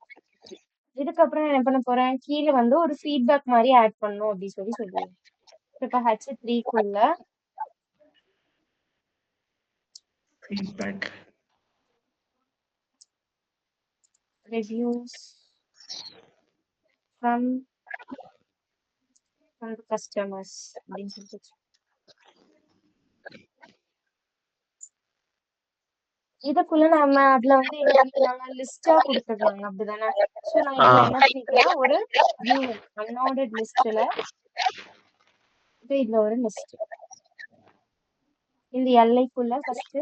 இதுக்கப்புறம் என்ன பண்ண போறேன், கீழே வந்து ஒரு ஃபீட்பேக் மாதிரி ஆட் பண்ணணும் அப்படின்னு சொல்லுவேன். இப்ப H3க்குள்ள feedback reviews from the customers அப்படின்னு சொல்லிட்டு இதுக்குள்ள நம்ம அதுல வந்து என்ன பண்ணிக்கலாங்க, லிஸ்டா கொடுத்துருக்காங்க அப்படிதானே? சோ நான் இதுல என்ன பண்ணிக்கிறேன், ஒரு யூஎல் அன்ஆர்டர்ட் லிஸ்ட்ல இதுல ஒரு லிஸ்ட், இந்த எல்லைக்குள்ள ஃபர்ஸ்ட்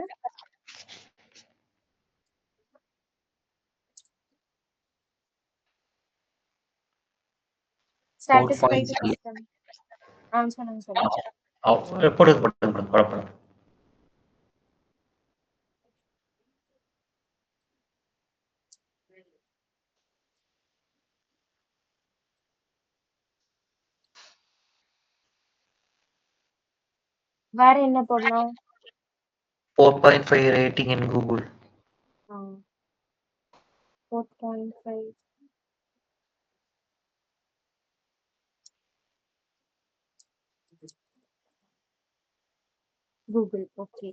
satisfy the customer. சொல்லுங்க. போடுங்க. வேற என்ன போடலாம்? 4.5 rating in Google. 4.5 Google. Okay.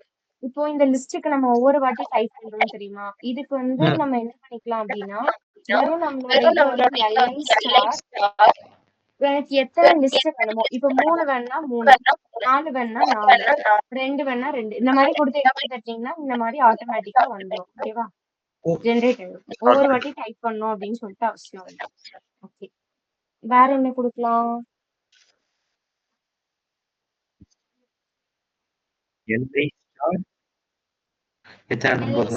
இப்போ இந்த லிஸ்டுக்கு நம்ம ஒவ்வொரு வாட்டி டைப் பண்றோம் தெரியுமா? இதுக்கு வந்து நம்ம என்ன பண்ணிக்கலாம் அப்படின்னா, வெறும் நம்மளோட இதுல வந்து LI ஸ்டார் எனக்கு எத்தனை லிஸ்ட் வேணுமோ, இப்போ 3 வேணா 3, 4 வேணா 4, 2 வேணா 2, இந்த மாதிரி கொடுத்து என்டர் தட்டிங்கன்னா இந்த மாதிரி ஆட்டோமேட்டிக்கா வந்துடும். ஓகேவா? ஜென்ரேட் ஆயிடும். ஒவ்வொரு வாட்டி டைப் பண்ணணும் அப்படின்னு சொல்லிட்டு அவசியம் இல்லை. ஓகே. வேற என்ன கொடுக்கலாம்?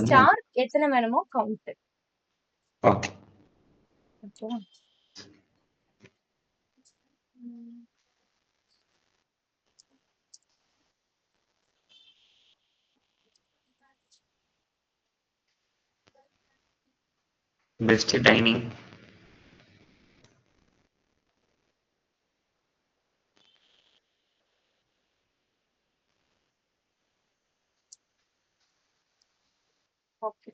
ஸ்டார் எத்தனை வேணுமோ கவுண்ட். ஓகே. ஓகேவா? Best dining. ஓகே.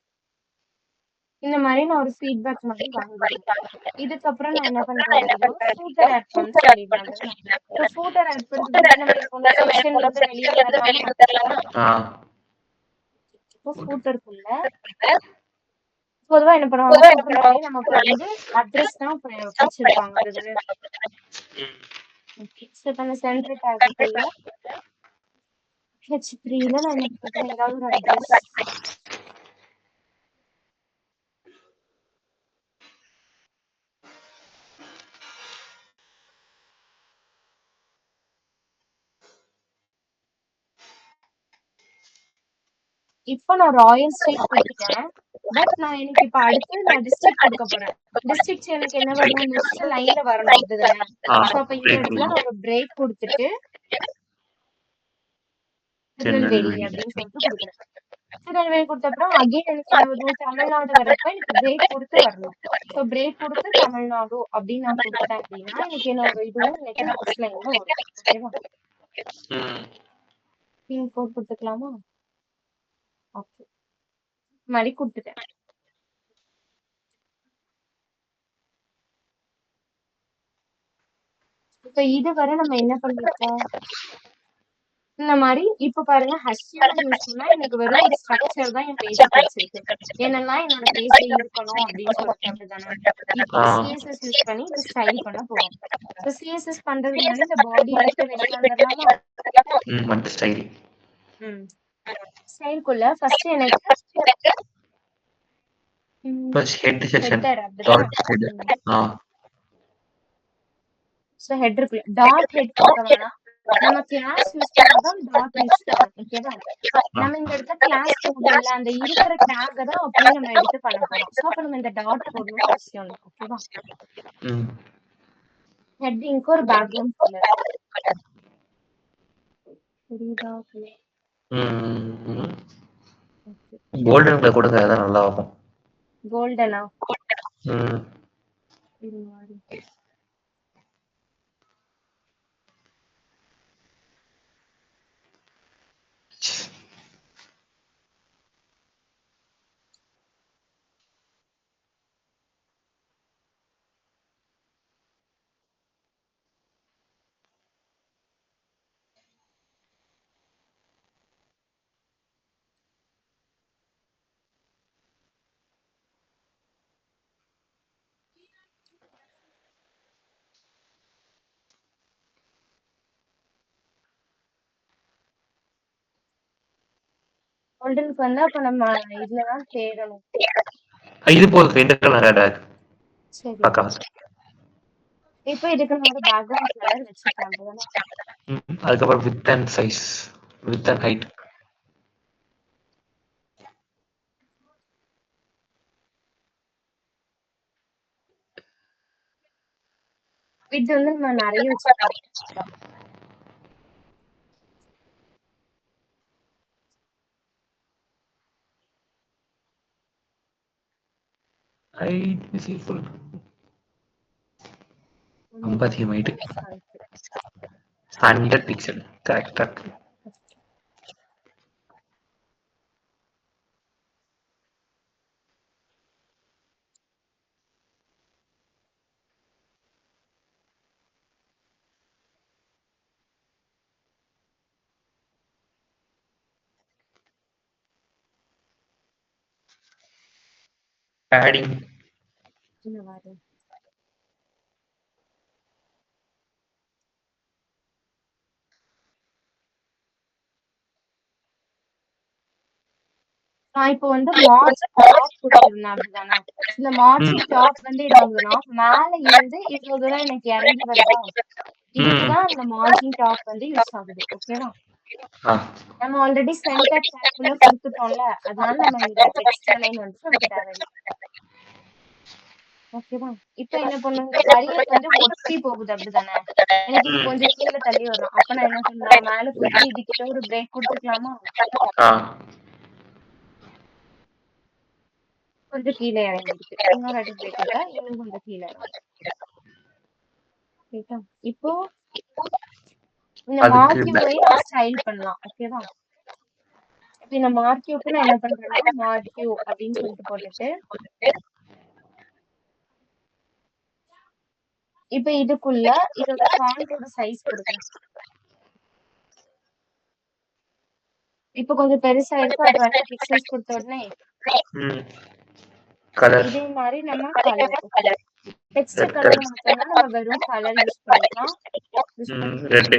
இந்த மாதிரி நான் ஒரு ஃபீட்பேக் மாதிரி வாங்கிடுறேன். இதுக்கப்புறம் நான் என்ன பண்றேன் அப்படின்னா, ஃபூட்டர் ஆட் பண்ண சொல்லிடுறேன். ஸோ ஃபூட்டர் ஆட் பண்றதுக்கு நம்ம இப்போ செக்ஷன்ல இருந்து வெளியே வந்துடலாமா? இப்போ ஃபூட்டருக்குள்ள பொதுவா என்ன பண்ணுவாங்க, நமக்கு வந்து அட்ரஸ் தான் வச்சிருப்பாங்க. ஓகே. ஸோ இப்ப அந்த சென்டர் டேக்குக்குள்ள H3ல நான் என்ன குடுக்குறேன்? ஏதாவது ஒரு அட்ரஸ். இப்போ நான் ராயல் ஸ்ட்ரீட் குடுத்துட்டேன். பட் நான் எனக்கு இப்ப அடுத்து நான் டிஸ்ட்ரிக்ட் குடுக்க போறேன். டிஸ்ட்ரிக்ட் எனக்கு என்ன வரணும்? நெக்ஸ்ட் லைன்ல வரணும் அப்படிதானே? ஸோ அப்ப இந்த இடத்துல நான் ஒரு பிரேக் குடுத்துட்டு திருநெல்வேலி அப்படின்னு சொல்லிட்டு குடுக்குறேன். திருநெல்வேலி குடுத்த அப்புறம் அகைன் எனக்கு என்ன வரணும்? தமிழ்நாடு வரப்ப எனக்கு பிரேக் குடுத்து வரணும். ஸோ பிரேக் குடுத்து தமிழ்நாடு அப்படின்னு நான் குடுத்துட்டேன் அப்படின்னா எனக்கு என்ன வரும்? இதுவும் எனக்கு நெக்ஸ்ட் லைன்ல வரும். ஓகேவா? பின் கோட் குடுத்துக்கலாமா? ஓகே. இந்த மாதிரி குடுத்துட்டேன். இப்ப இதுவரை நம்ம என்ன பண்ணிருக்கோம்? இந்த மாதிரி இப்ப பாருங்க HTML யூஸ் பண்ணா எனக்கு வெறும் ஒரு ஸ்ட்ரக்சர் தான் என் பேஜ் கிடைச்சிருக்கு. என்னெல்லாம் என்னோட பேஜ்ல இருக்கணும் அப்படின்னு சொல்லிட்டு அப்படிதானே? இப்போ CSS யூஸ் பண்ணி இப்ப ஸ்டைல் பண்ண போறோம். ஸோ CSS பண்றதுக்கு முன்னாடி இந்த பாடி எடுத்து வெளியில வந்துடலாமா? ஸ்டைல்குள்ள ஃபர்ஸ்ட் எனக்கு ஹெட்டர் அப்படிதான். ஸோ ஹெட்டருக்குள்ள டாட் ஹெட் கொடுக்க வேணாம். நம்ம கிளாஸ் யூஸ் பண்ணாதான் டாட் யூஸ் பண்ணணும். ஓகேவா? நம்ம இந்த இடத்துல கிளாஸ் போடல, அந்த இருக்கிற டேக் தான் அப்படியே நம்ம எடுத்து பண்ண போறோம். ஸோ அப்ப நம்ம இந்த டாட் போடணும்னு அவசியம் இல்லை. ஓகேவா? ஹெட்டிங்க்கு ஒரு பேக்ரவுண்ட் கலர் புரியுதா? கோல்டன் கலர் கொடுங்க, அதான் நல்லா இருக்கும். கோல்டனா? கோல்டனுக்கு வந்து அப்ப நம்ம இதுலதான் தேடணும். இது போதும், இந்த கலர். சரி. இப்போ இதுக்கு நம்ம ஒரு பேக்ரவுண்ட் கலர் வச்சுக்கலாம். அதுக்கப்புறம் width and size, width and height. Width வந்து நம்ம நிறைய வச்சுக்கலாம். Height is equal 50 height 100 pixel. கரெக்டா? பேடிங் இந்த மாதிரி நான் இப்போ வந்து மார்ஜின் டாப் கொடுத்திருந்தேன் அப்படிதானே? இந்த மார்ஜின் டாப் வந்து என்ன ஆகுதுன்னா மேல இருந்து இவ்வளவு தூரம் எனக்கு இறங்கி வருதா? இதுக்குதான் இந்த மார்ஜின் டாப் வந்து யூஸ் ஆகுது. ஓகேவா? நம்ம ஆல்ரெடி சென்டர் டேக்குள்ள கொடுத்துட்டோம்ல, அதனால நம்ம இந்த டெக்ஸ்ட் அலைன் வந்து நமக்கு தேவையில்லை. ஓகேவா? இப்போ என்ன பண்ணுங்க, வரி வந்து ஒட்டி போகுது அப்படிதானே? எனக்கு இது கொஞ்சம் கீழே தள்ளி வரும். அப்ப நான் என்ன பண்ணலாம்? மேல போயிட்டு இதுக்கிட்ட ஒரு பிரேக் கொடுத்துக்கலாமா? கொஞ்சம் கீழே இறங்கிருக்கு. இன்னொரு அடி பிரேக் கொடுத்தா இன்னும் கொஞ்சம் கீழே இறங்கும். இப்போ இந்த மார்க்யூவை நம்ம ஸ்டைல் பண்ணலாம். ஓகேவா? இப்போ இந்த மார்க்யூக்கு நான் என்ன பண்றேன்னா மார்க்யூ அப்படின்னு சொல்லிட்டு போட்டுட்டு இப்ப இதுக்குள்ள இதோட ஃபாண்டோட சைஸ் கொடுக்குறேன். இப்ப கொஞ்சம் பெருசா இருக்கு. ஒரு 20 பிக்சல்ஸ் கொடுத்த உடனே இதே மாதிரி நம்ம கலர் டெக்ஸ்ட் கலர் மாத்தணும்னா நம்ம வெறும் கலர் யூஸ் பண்ணிக்கலாம். யூஸ் பண்ணு. ரெட்டு.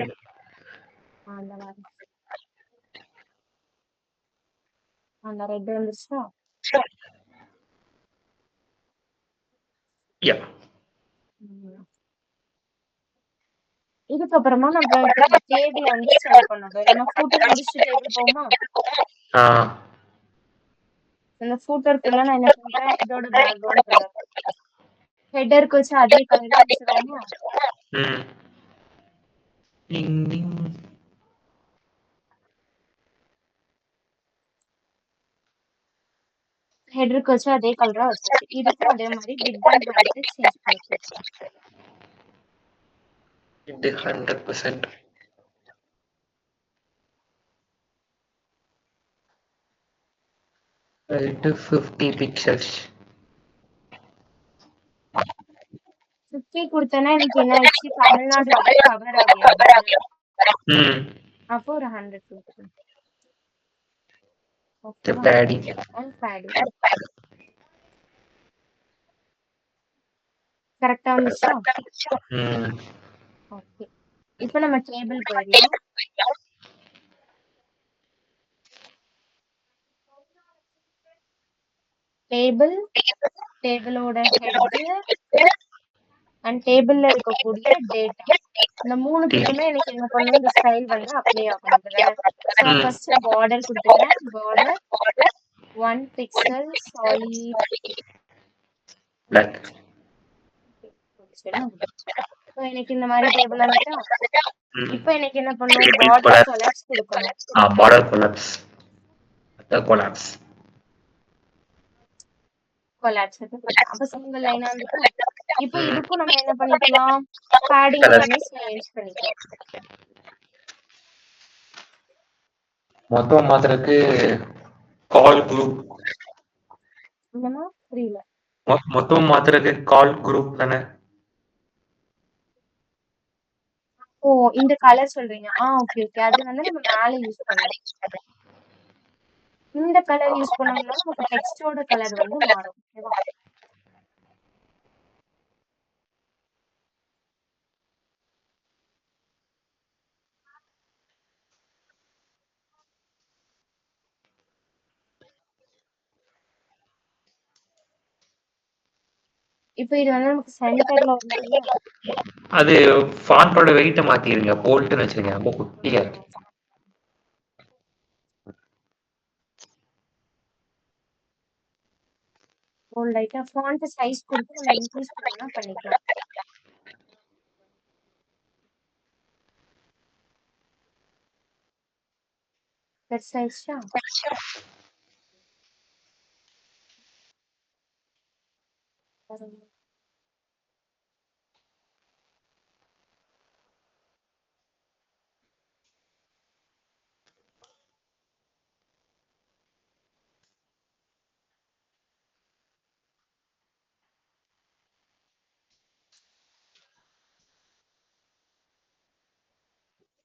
அந்த மாதிரி அந்த ரெட் வந்துருச்சா? யா. ம். இதுக்கப்புறமா நம்ம இப்ப இந்த டேபிள வந்து ஸ்டைல் பண்ணணும். நம்ம ஃபூட்டர் முடிச்சுட்டு டேபிள் போவோமா? ஆ. இந்த ஃபூட்டர் ஃபுல்லா நான் என்ன பண்றேன், இதோட பேக்ரவுண்ட் கலர். ஹெட்டருக்கு வச்சு அதே கலரே வச்சிருவோமா? ம். டிங் டிங். ஹெட்டருக்கு வச்சு அதே கலரா வச்சாச்சு. இதுக்கும் அதே மாதிரி விட்த் அண்ட் ஹைட் சேஞ்ச் பண்ணிக்கலாம். இது 100%. Height 50 pixels. 50 குடுத்தேன்னா எனக்கு என்ன ஆயிடுச்சு, தமிழ்நாடு வந்து கவர் ஆகல அதுதானே. ம். அப்போ ஒரு 100 குடுத்துருங்க. The ஓகேவா? padding. And padding. கரெக்ட்டா வந்துருச்சா? ம். ஓகே. இப்ப நம்ம டேபிள் போயிடலாம். டேபிளோட ஹெட் அண்ட் டேபிள்ல இருக்கக்கூடிய டேட்டா. இந்த 3த்துக்குமே எனக்கு என்ன பண்ணணும், இந்த ஸ்டைல் வந்து அப்ளை ஆகணும் அப்படிதானே. ஸோ ம். ஃபர்ஸ்ட் பார்டர் குடுத்துக்கிறேன். Border 1 pixel solid Black. So எனக்கு இந்த மாதிரி டேபிள் வந்துட்டா. ம். இப்போ எனக்கு என்ன பண்ணணும், Triple பார்டர் collapse. கொலாப்ஸ் கொடுக்கணும். Border collapse. The collapse. Collapse கொடுத்தேன். அப்ப சிங்கிள் லைனா வந்துட்டா. இப்போ ம். இதுக்கும் நம்ம என்ன பண்ணிக்கலாம், பேடிங் Color. எல்லாமே சேஞ்ச் பண்ணிக்கலாம். மொத்தம் மாத்திரக்கு கால் குரூப். என்னமா புரியல. மொத்தம் மாத்திரக்கு கால் குரூப் தானே. ஓ, இந்த கலர் சொல்றீங்க. Okay okay. அது வந்து நம்ம மேல யூஸ் பண்ணலாம். இந்த கலர் யூஸ் பண்ணோம்னா நமக்கு டெக்ஸ்டோட கலர் வந்து மாறும். ஓகேவா? இப்போ இது வந்து நமக்கு சென்டர்ல வரணும் இல்லையா? அது ஃபாண்டோட வெயிட்ட மாத்திருங்க. போல்ட்னு வச்சுருங்க. ரொம்ப குட்டியா இருக்கு. ஒரு லைட்டா ஃபாண்ட் சைஸ் கொடுத்து நம்ம இன்க்ரீஸ் பண்ணா பண்ணிக்கலாம். பெருசாயிடுச்சா?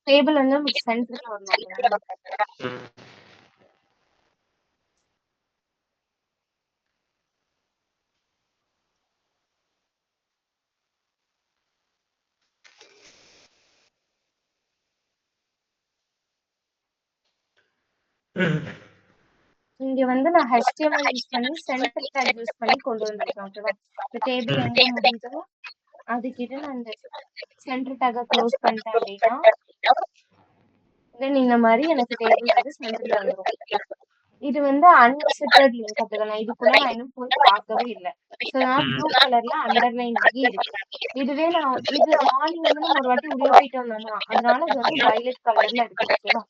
டேபிள் வந்து நமக்கு சென்டர்ல வரணும் அப்படிதானே. ம். ம். இங்க வந்து நான் HTML யூஸ் பண்ணி சென்டர் டேக் யூஸ் பண்ணி கொண்டு வந்திருக்கேன். ஓகேவா? இந்த டேபிள் எங்க முடியுதோ அதுக்கிட்ட நான் இந்த சென்டர் டேக்கை க்ளோஸ் பண்ணிட்டேன் அப்படின்னா தென் இந்த மாதிரி எனக்கு டேபிள் வந்து சென்டர்ல வந்துடும். இது வந்து அன்விசிட்டட் லிங்க் அப்படிதானே. இதுக்குள்ள நான் இன்னும் போய் பார்க்கவே இல்லை. ஸோ அதனால ப்ளூ கலர்ல அண்டர்லைன் ஆகி இருக்கு. இதுவே நான் இது மார்னிங் வந்து நம்ம ஒரு வாட்டி உள்ள போயிட்டு வந்தோமா, அதனால இது வந்து வயலட் கலர்ல இருக்கு. ஓகேவா?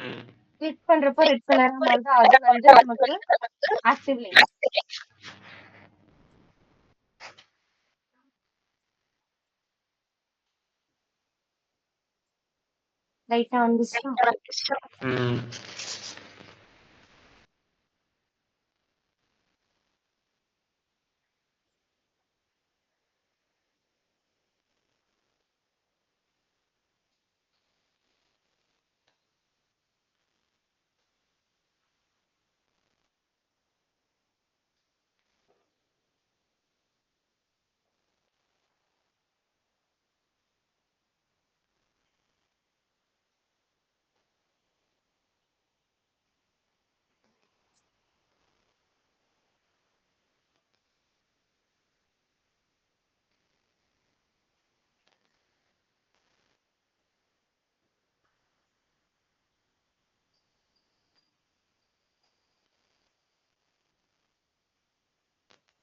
ம். கிளிக் பண்றப்போ ரெட் கலரா மாறுது. அது வந்து நமக்கு ஆக்டிவ் லிங்க். லைட்டா வந்துச்சுன்னா ம்.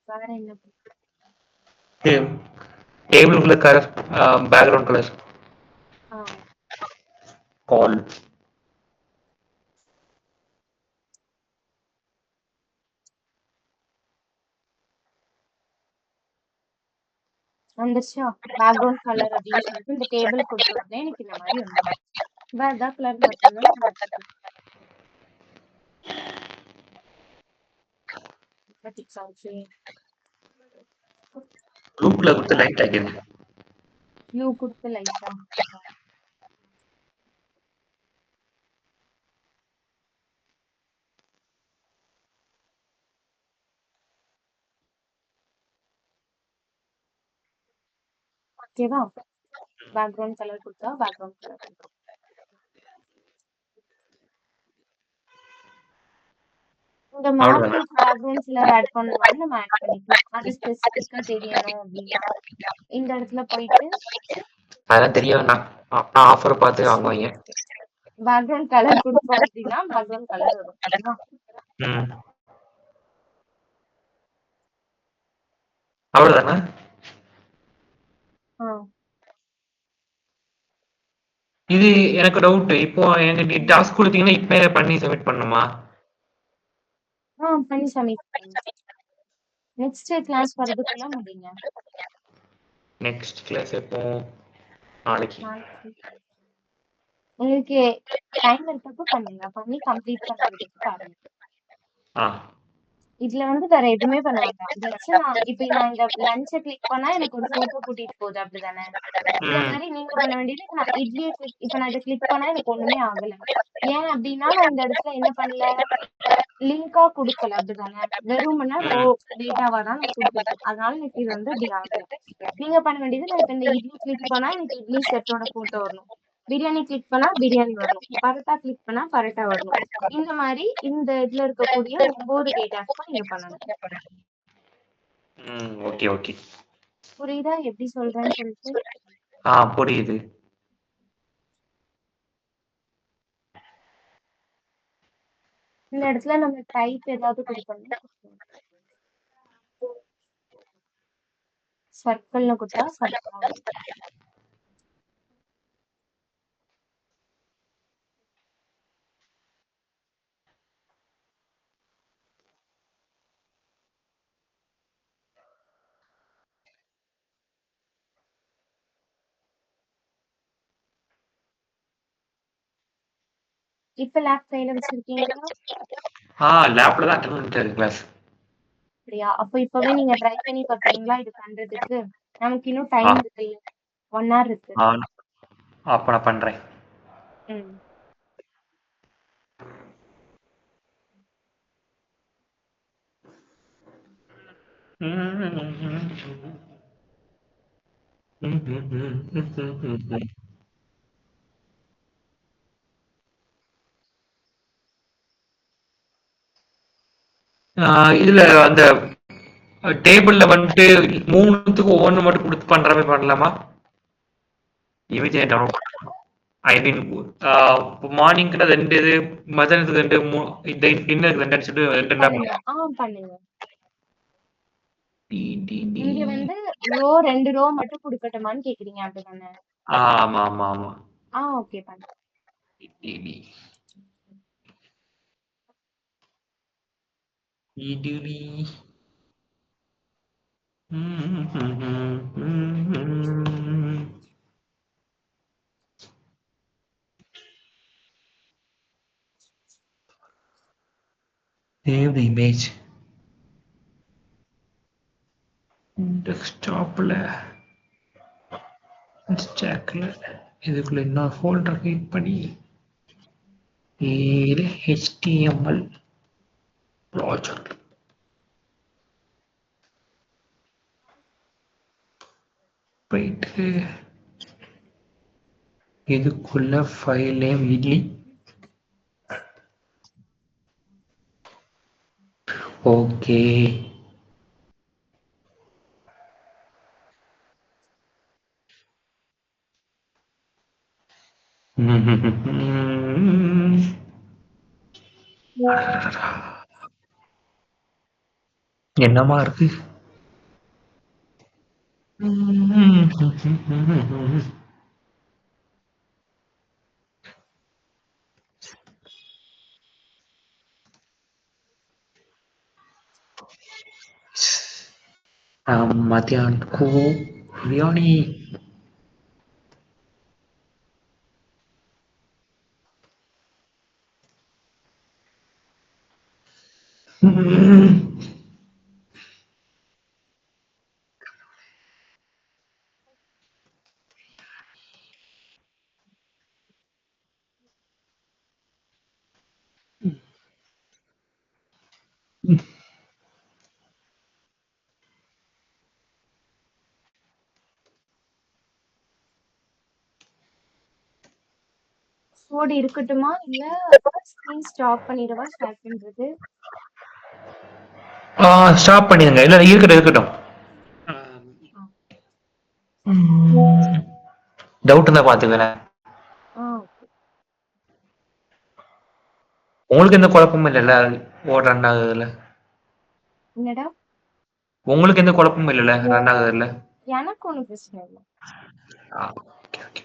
வேற என்ன டேபிள் உள்ள கலர், பேக்ரவுண்ட் கலர், ஆ கால். வந்துருச்சா? பேக்ரவுண்ட் கலர் அப்படின்னு சொல்லிட்டு இந்த டேபிள் கொடுத்த உடனே எனக்கு இந்த மாதிரி வந்துடும். வேற ஏதாவது கலர் மாத்தணும்னா நான் மாத்திக்கலாம். டிக்ஸ் ஆச்சு. ப்ளூ கலர் கொடுத்து லைட் ஆகிடுது. ப்ளூ கொடுத்து லைட்டா ஓகேவா? பேக்ரவுண்ட் கலர் கொடுத்தா பேக்ரவுண்ட் கலர் கொடுத்தோம். இந்த மேட்ரிக்ஸ் பேக்ரவுண்ட் கலர் ஆட் பண்ணணும்னு நம்ம ஆட் பண்ணிக்கலாம். அது ஸ்பெசிஃபிக்கா தெரியணும் அப்படின்னா இந்த இடத்துல போயிட்டு அதெல்லாம் தெரிய வேண்டாம். நான் ஆஃபர் பார்த்து வாங்குவாங்க. பேக்ரவுண்ட் கலர் கொடுத்தோம் அப்படின்னா பேக்ரவுண்ட் கலர் வரும். ஓகேவா? அவ்வளவுதானே? இது எனக்கு டவுட். இப்போ எனக்கு டாஸ்க் கொடுத்தீங்கன்னா இப்ப பண்ணி சப்மிட் பண்ணுமா? பண்ணி சப்மிட் பண்ணுங்க. நெக்ஸ்ட் கிளாஸ் வரதுக்குள்ள முடிங்க. நெக்ஸ்ட் கிளாஸ் எப்போ? நாளைக்கு. உங்களுக்கு டைம் இருக்கப்ப பண்ணுங்க. பண்ணி கம்ப்ளீட் பண்றதுக்கு பாருங்க. இதுல வந்து வேற எதுவுமே பண்ண வேண்டாம். ஜஸ்ட் நான் இந்த லஞ்சை கிளிக் பண்ணா எனக்கு ஒரு போட்டோ கூட்டிட்டு போகுது, அப்படிதானே? இதே மாதிரி நீங்க பண்ண வேண்டியது, நான் இட்லியை இப்ப நான் இதை கிளிக் பண்ணா எனக்கு ஒண்ணுமே ஆகல. ஏன் அப்படின்னா நான் இந்த இடத்துல என்ன பண்ணல, லிங்கா கொடுக்கல, அப்படிதானே? வெறும்னா ரோ டேட்டாவா தான் நான் கொடுத்துருக்கேன். அதனால எனக்கு இது வந்து இப்படி ஆகல. நீங்க பண்ண வேண்டியது, நான் இப்ப இந்த இட்லி கிளிக் பண்ணா எனக்கு இட்லி செட்டோட போட்டோ வரணும். பிரியாணி கிளிக் பண்ணா பிரியாணி வரணும். பரோட்டா கிளிக் பண்ணா பரோட்டா வரணும். இந்த மாதிரி இந்த இதுல இருக்கக்கூடிய 9 டேட்டாஸ்க்கும் நீங்க பண்ணணும். Okay okay. புரியுதா எப்படி சொல்றேன்னு சொல்லிட்டு? புரியுது. இந்த இடத்துல நம்ம டைப் ஏதாவது கொடுக்கணும். சர்க்கிள்னு கொடுத்தா சர்க்கிள். இப்ப லேப் கையில வச்சிருக்கீங்களா? லேப்ல தான் அட்டெண்ட் பண்ணிட்டாரு கிளாஸ். அப்படியா? அப்ப இப்பவே நீங்க ட்ரை பண்ணி பாக்குறீங்களா இது பண்றதுக்கு? நமக்கு இன்னும் டைம் இருக்கு, 1 hour இருக்கு. அப்ப நான் பண்றேன். இதுல அந்த டேபிள்ல வந்துட்டு 3த்துக்கு ஒவ்வொன்று மட்டும் கொடுத்து பண்ற மாதிரி பண்ணலாமா? இமேஜ் டவுன்லோட் பண்ணலாம். ஐ மீன் மார்னிங் 2 இது, மதியானத்துக்கு 2, இந்த டின்னருக்கு 2 அடிச்சுட்டு 2 பண்ணுங்க. இங்க வந்து ரோ 2 ரோ மட்டும் கொடுக்கட்டுமான்னு கேக்குறீங்க, அப்படிதானே? ஆமா ஆமா ஆமா. ஓகே பண்ணுங்க. இட்லி. Save the image. டெஸ்க்டாப்ல ஸ்டாக்ல இதுக்குள்ள இன்னொரு ஃபோல்டர் கிரியேட் பண்ணி இது HTML ப்ராஜெக்ட் போயிட்டு இதுக்குள்ள ஃபைல் நேம் இட்லி. ஓகே. என்னமா இருக்கு? மத்தியானத்துக்கு பிரியாணி. ஃபோன் இருக்கட்டுமா? இல்ல ஸ்க்ரீன் ஸ்டாப் பண்ணிடவா ஷேர் பண்றது? ஸ்டாப் பண்ணிடுங்க. இல்ல இருக்கட்டும் இருக்கட்டும். ஆ. டவுட் இருந்தா பாத்துக்கிறேன். ஓகே. உங்களுக்கு எந்த குழப்பமும் இல்லைல்ல ரன் ஆகுதுல? என்னடா? உங்களுக்கு எந்த குழப்பமும் இல்லைல்ல ரன் ஆகுதுல? எனக்கு ஒண்ணும் பிரச்சனை இல்ல. Okay okay.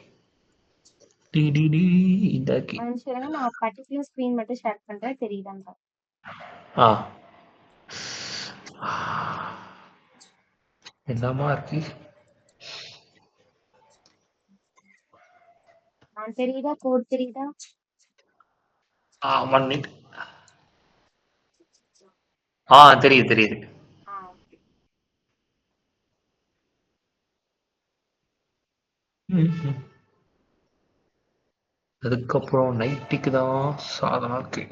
T T T இதாக்கி. ஒரு நிமிஷம் இருங்க, நான் பர்ட்டிகுலர் ஸ்க்ரீன் மட்டும் ஷேர் பண்றேன், தெரியுதான்னு பாருங்க. ஆ என்னமா இருக்கு? தெரியுதா? கோட் தெரியுதா? 1 மினிட். தெரியுது தெரியுது. ஓகே. அதுக்கப்புறம் நைட்டுக்கு தான் சாதனாக்கு.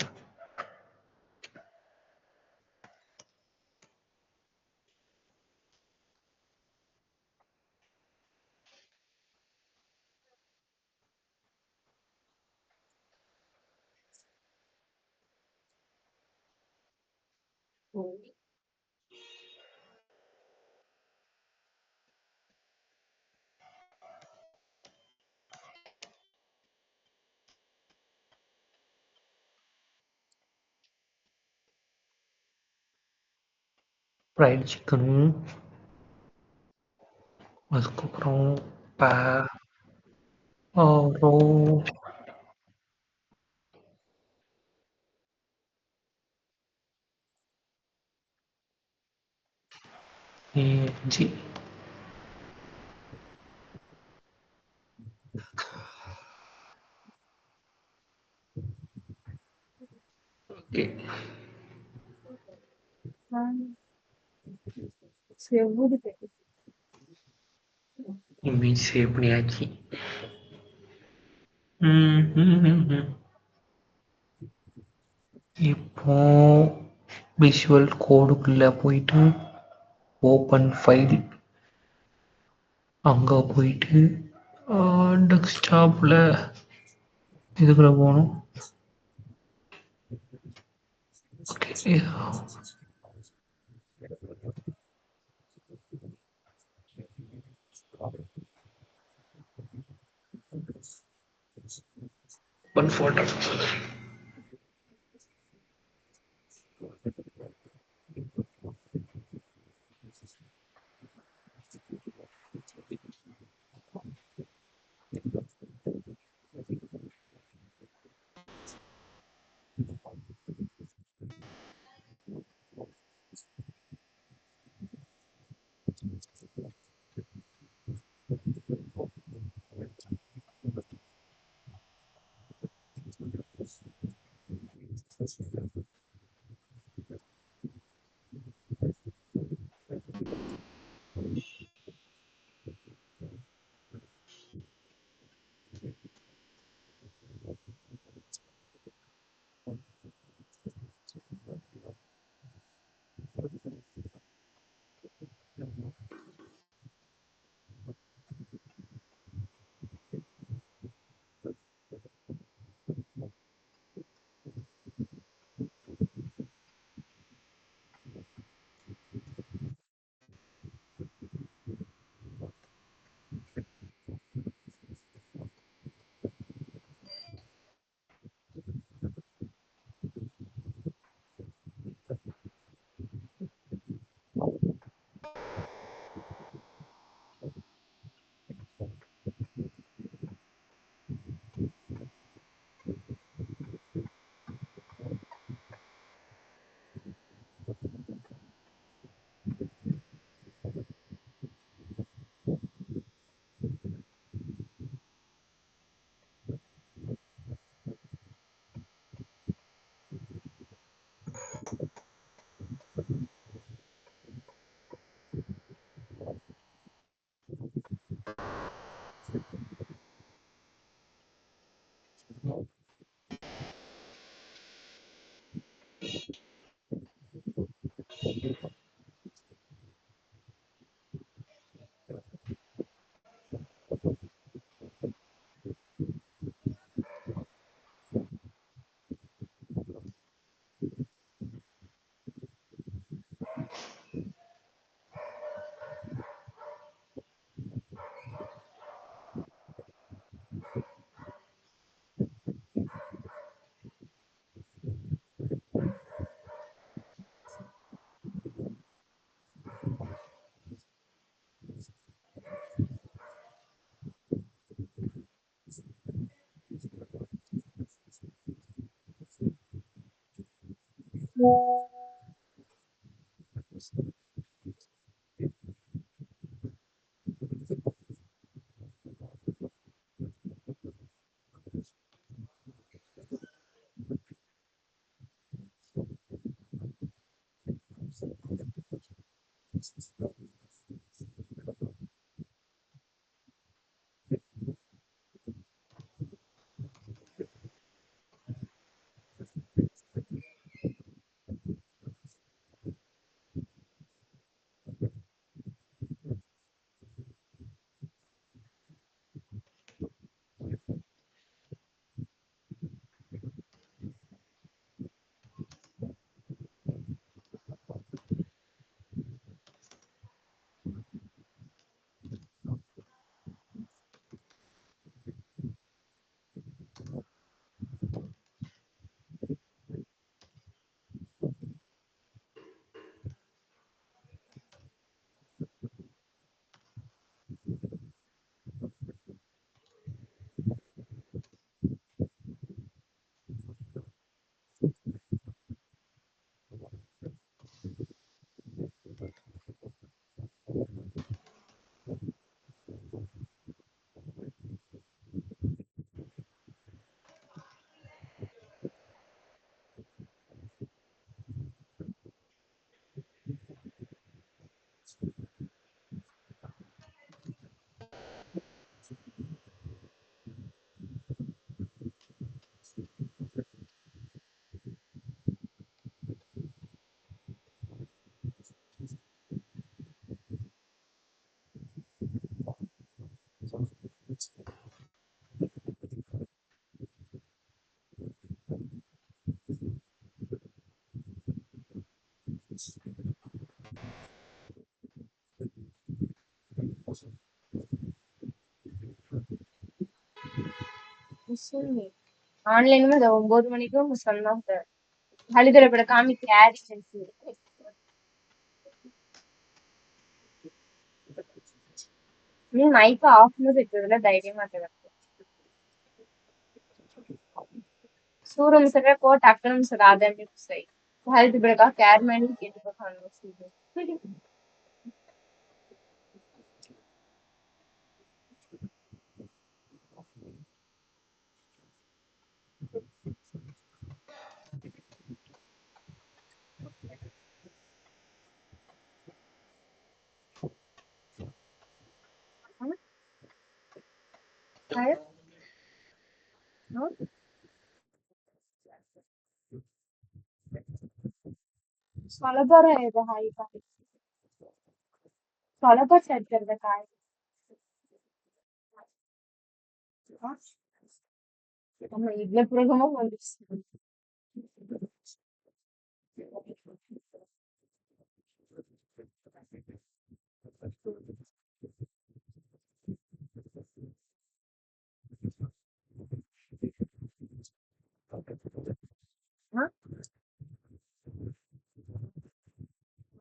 ஃப்ரைட் சிக்கனும் அதுக்கப்புறம் அப்புறம் ஜி ஓகே. செவ்வுது இமேஜ் சேவ் பண்ணியாச்சு. இப்போ விஷுவல் கோடுக்குள்ள போயிட்டு ஓப்பன் ஃபைல், அங்க போயிட்டு டெஸ்க்டாப்ல இதுக்குள்ள போகணும். ஓகே. One folder. ஆன்லைனுமே அதை 9 மணிக்கும் சொன்னாங்க. அழுதுற காமிக்க ஆட் நீ மைக் ஆஃப்னு పెట్టిరல ధైర్యం మాట్లాడ सूरम सगळं को टाकणं राधा में सही हल्द बड़का कैर मैंने के तो खाना सीधे है सोलबर है तो हाई का सोलबर सेट कर दे काय நம்ம இவ்ளோ பிரகமா வந்துச்சு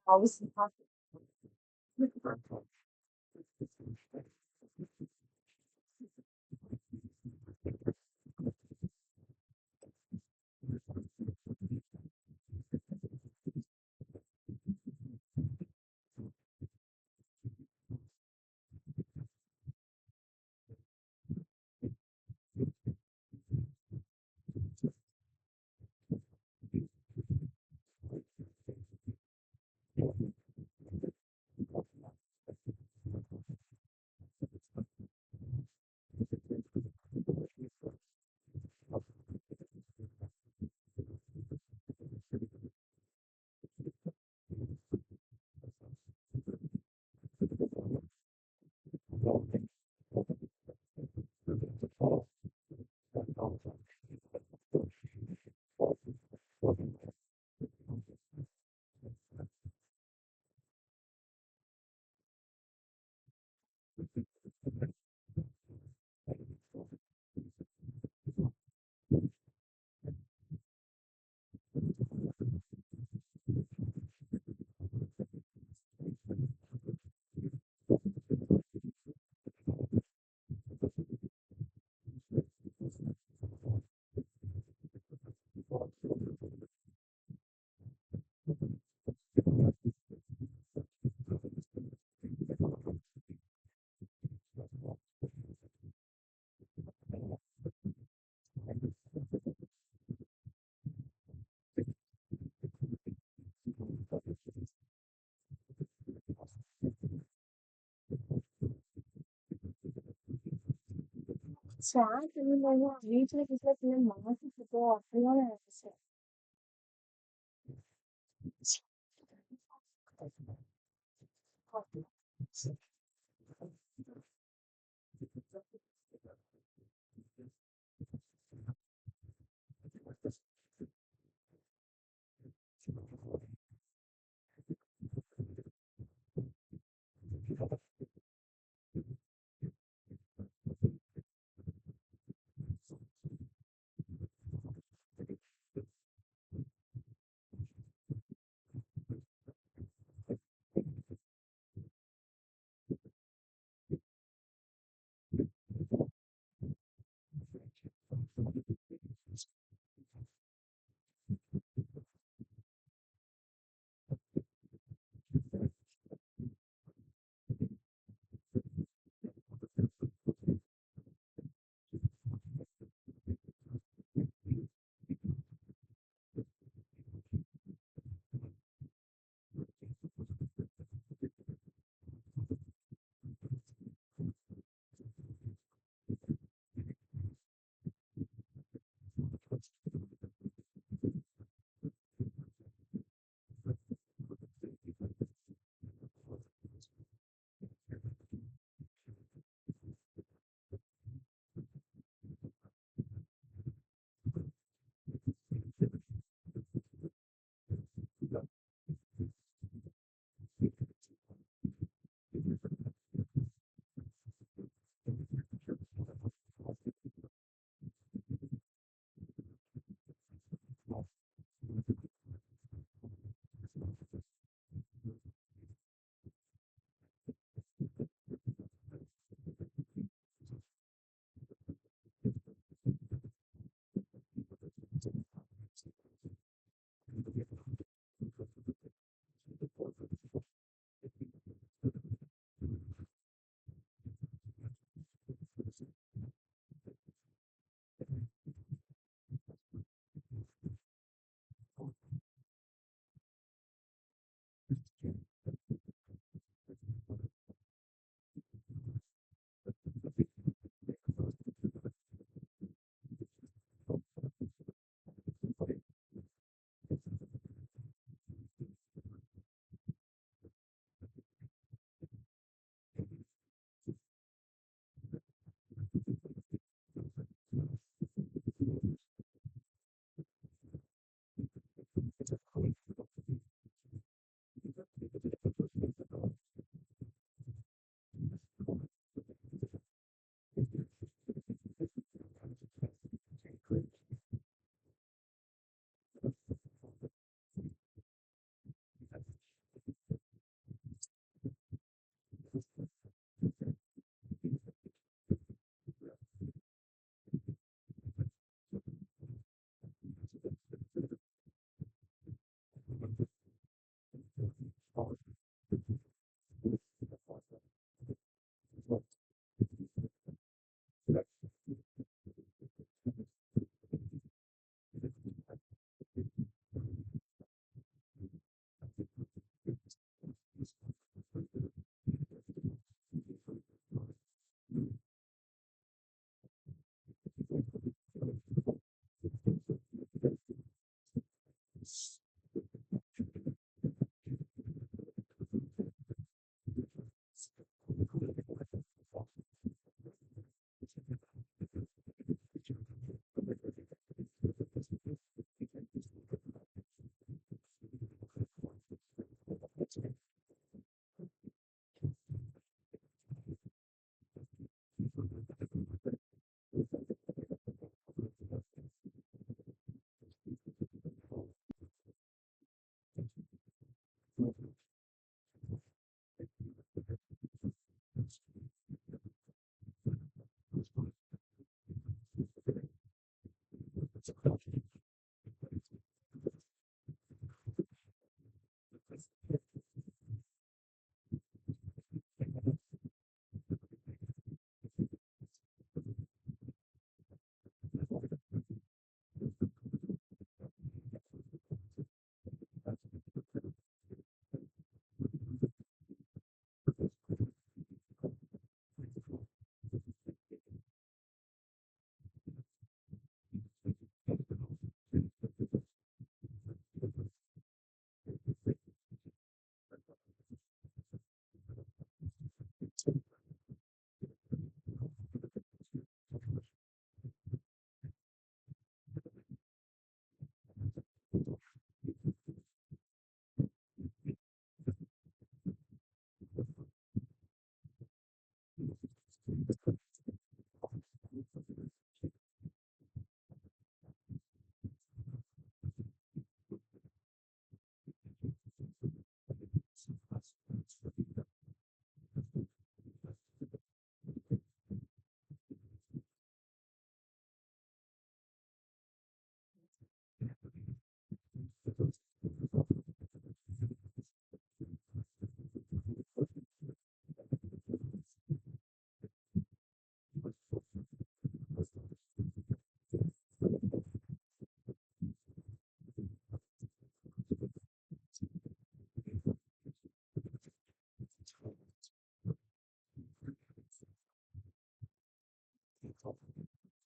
அவசியம் சாட் இல்லைன்னா வீட்ல கீட்ல ஃபுல்லா மாத்திட்டு இருக்கோம் அப்படிலாம் நான் நினைச்சேன்.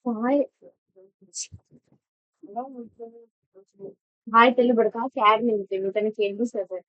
हाय हाय तेलु बड़का कैर नहीं तेलु तने केंद्र सर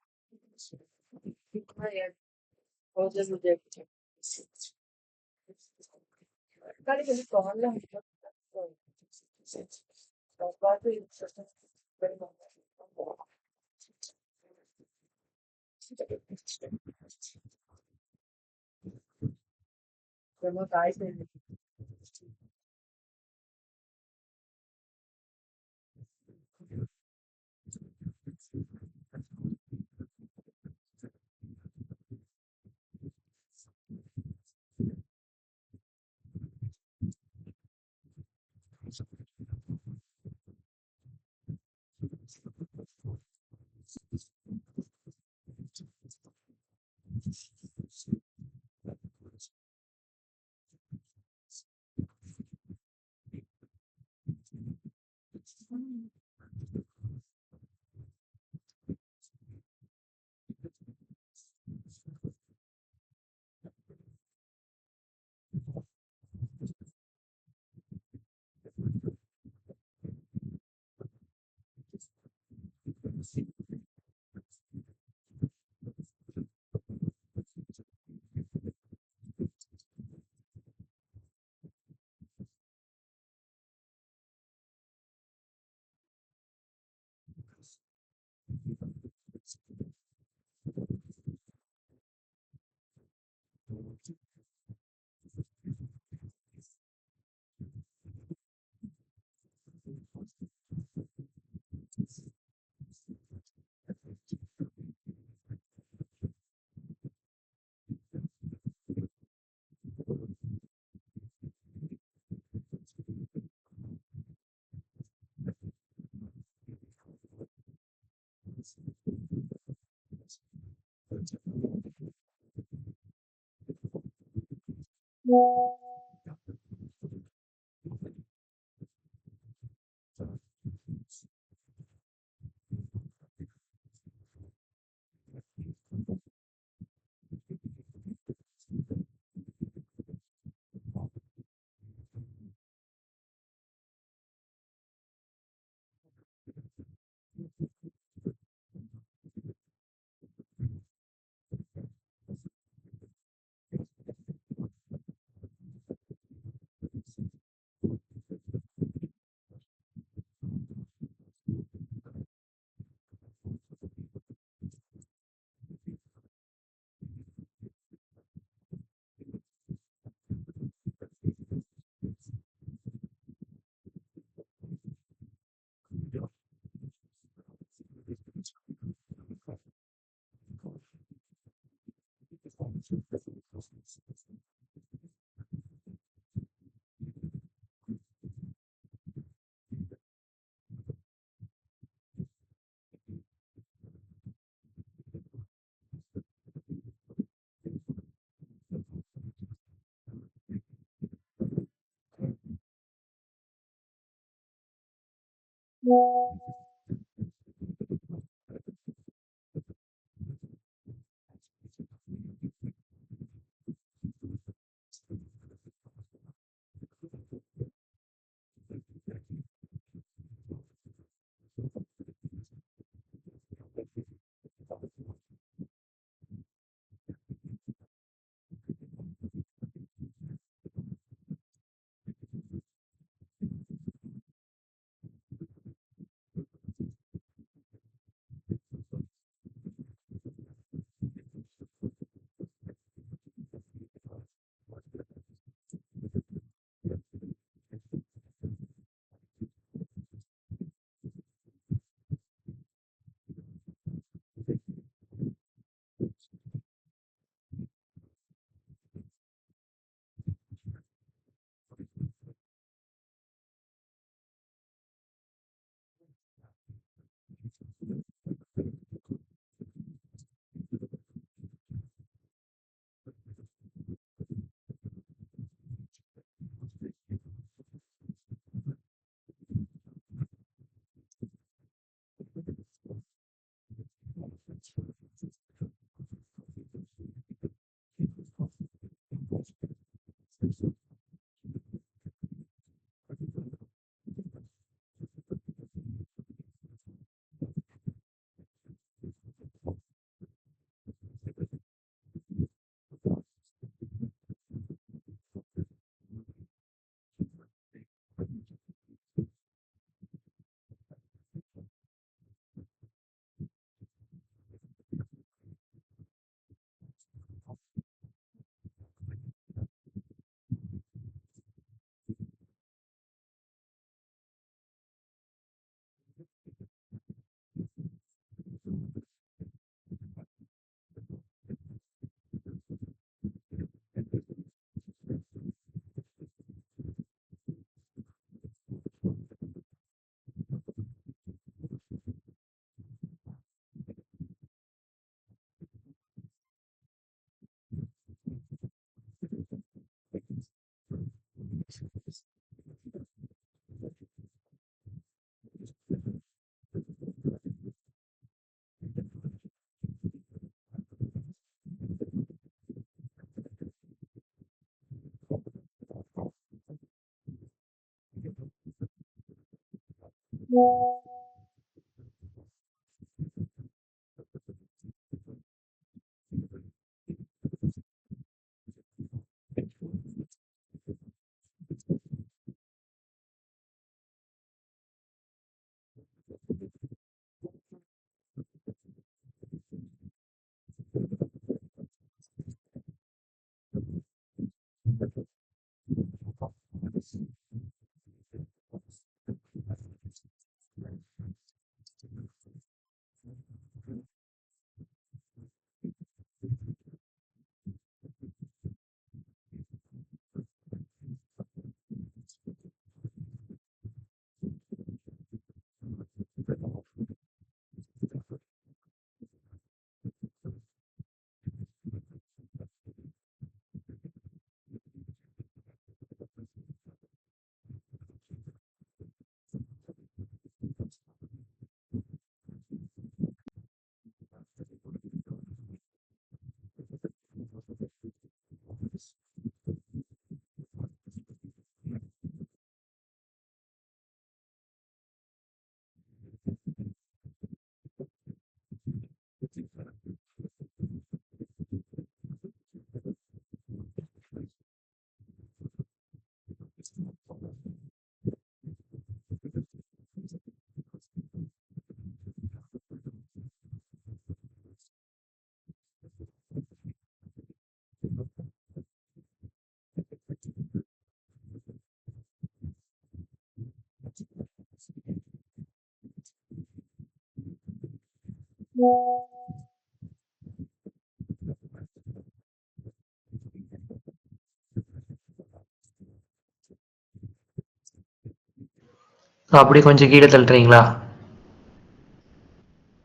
அப்படி கொஞ்சம் கீழே தள்ளுறீங்களா?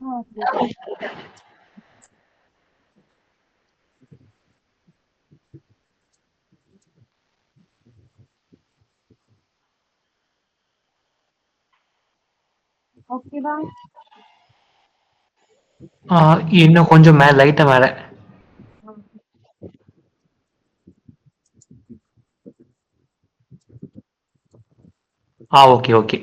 ஓகே. ஓகேவா? இன்னும் கொஞ்சம் மேல, லைட்டா மேல. ஆ. Okay, okay.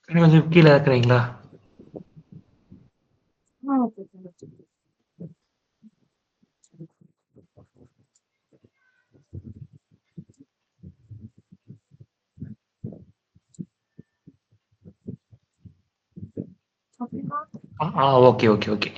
இன்னும் கொஞ்சம் கீழ இறக்குறீங்களா? Okay sir. ஓகேவா? Okay, okay, okay.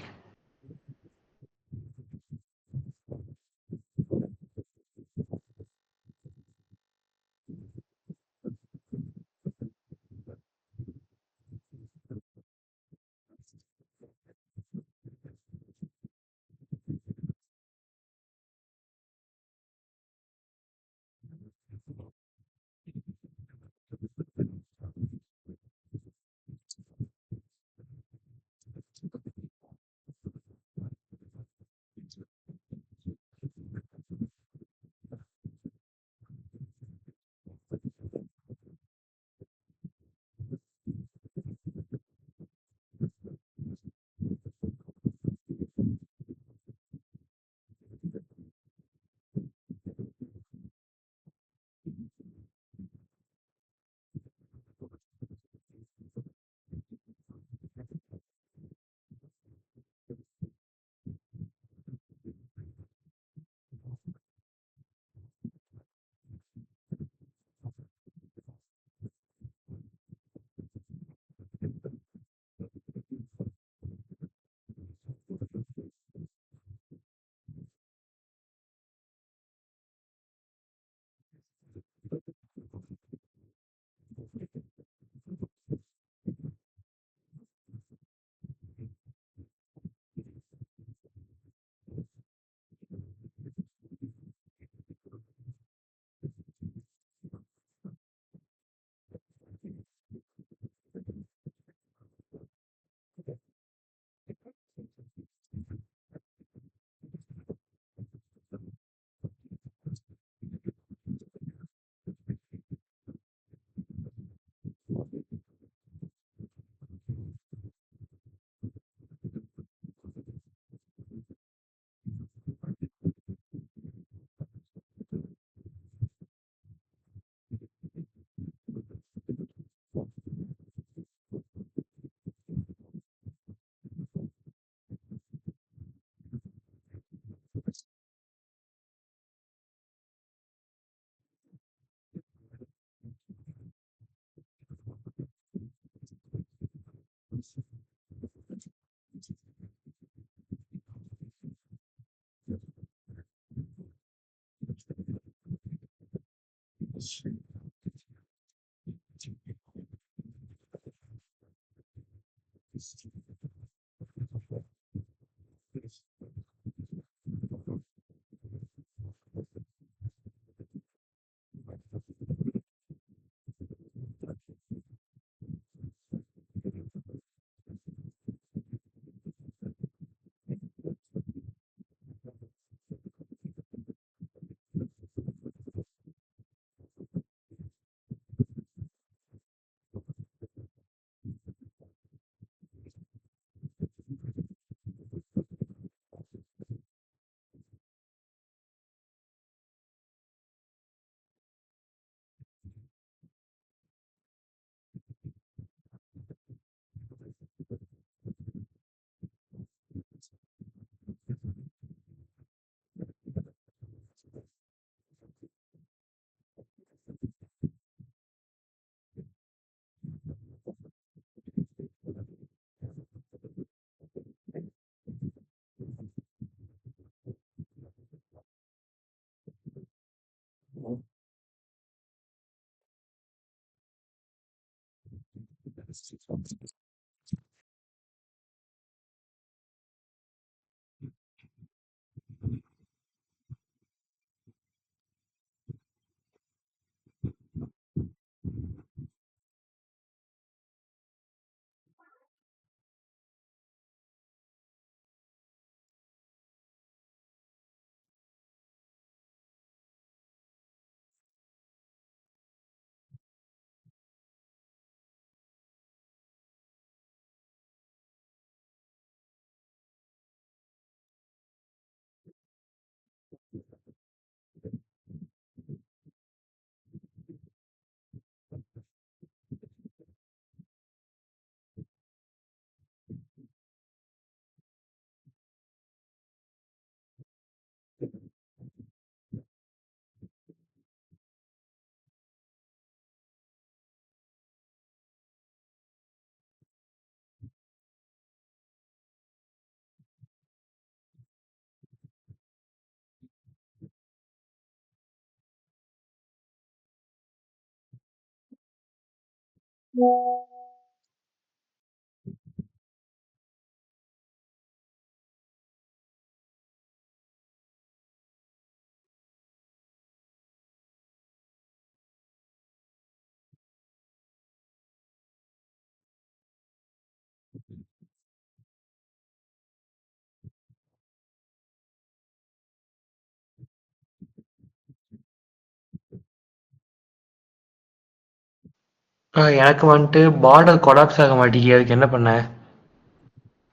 எனக்கு வந்துட்டு பார்டர் கொலாப்ஸ் ஆக மாட்டேங்குது. அதுக்கு என்ன பண்ண?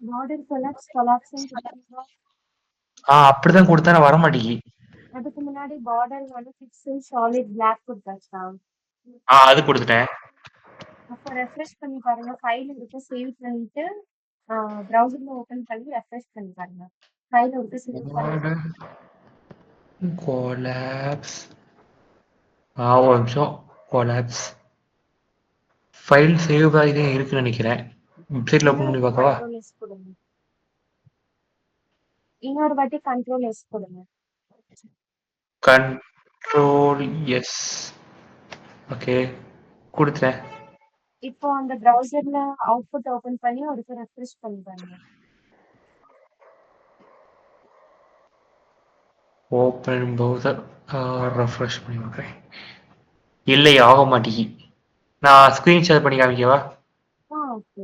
பார்டர் கொலாப்ஸ்ன்னு கொடுத்தீங்கன்னா அப்படிதான் கொடுத்தா நான் வர மாட்டேங்கி. அதுக்கு முன்னாடி பார்டர் வந்து பிக்சல் சாலிட் பிளாக் கொடுத்தாச்சா? அது கொடுத்துட்டேன். அப்போ ரெஃப்ரெஷ் பண்ணி பாருங்க. ஃபைல் இருக்கு, சேவ் பண்ணிட்டு ப்ரௌசர்ல ஓபன் பண்ணி ரெஃப்ரெஷ் பண்ணி பாருங்க. ஃபைல் இருக்கு, சேவ் பண்ணி பார்டர் கொலாப்ஸ். ஒரு நிமிஷம். கொலாப்ஸ் ஃபைல் சேவ் ஆகி தான் இருக்குன்னு நினைக்கிறேன். வெப்சைட்ல ஓப்பன் பண்ணி பார்க்கவா? கண்ட்ரோல் எஸ் கொடுங்க. இன்னொரு வாட்டி கண்ட்ரோல் எஸ் கொடுங்க. Control S. ஓகே, கொடுத்துட்டேன். இப்போ அந்த ப்ரௌசர்ல அவுட்புட் ஓபன் பண்ணி ஒருத்தர் ரெஃப்ரெஷ் பண்ணி பாருங்க. ஓப்பன் ப்ரௌசர் ரெஃப்ரெஷ் பண்ணி பார்க்குறேன். இல்லை, ஆக மாட்டேங்கி. நான் ஸ்க்ரீன் ஷேர் பண்ணி காமிக்கவா? ஓகே.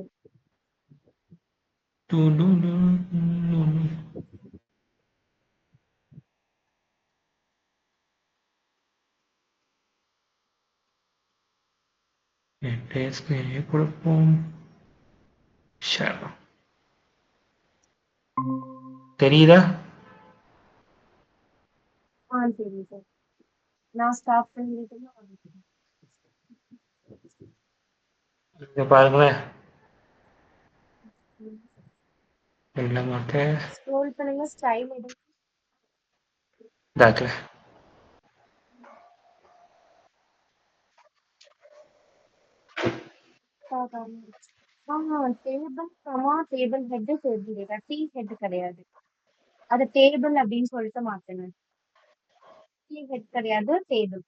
ஸ்க்ரீனே கொடுப்போம். ஷேர் தெரியுதா? சரி சார். நான் ஸ்டாப் பண்ணிட்டு இங்க பாருங்களேன். இல்ல மாட்டேன். ஸ்க்ரோல் பண்ணுங்க, ஸ்டைல் எடுங்க. இதாக்கல. Table comma table head table data T head கிடையாது. அது டேபிள் அப்படின்னு சொல்லிட்டு மாத்துங்க. டி ஹெட் கிடையாது, டேபிள்.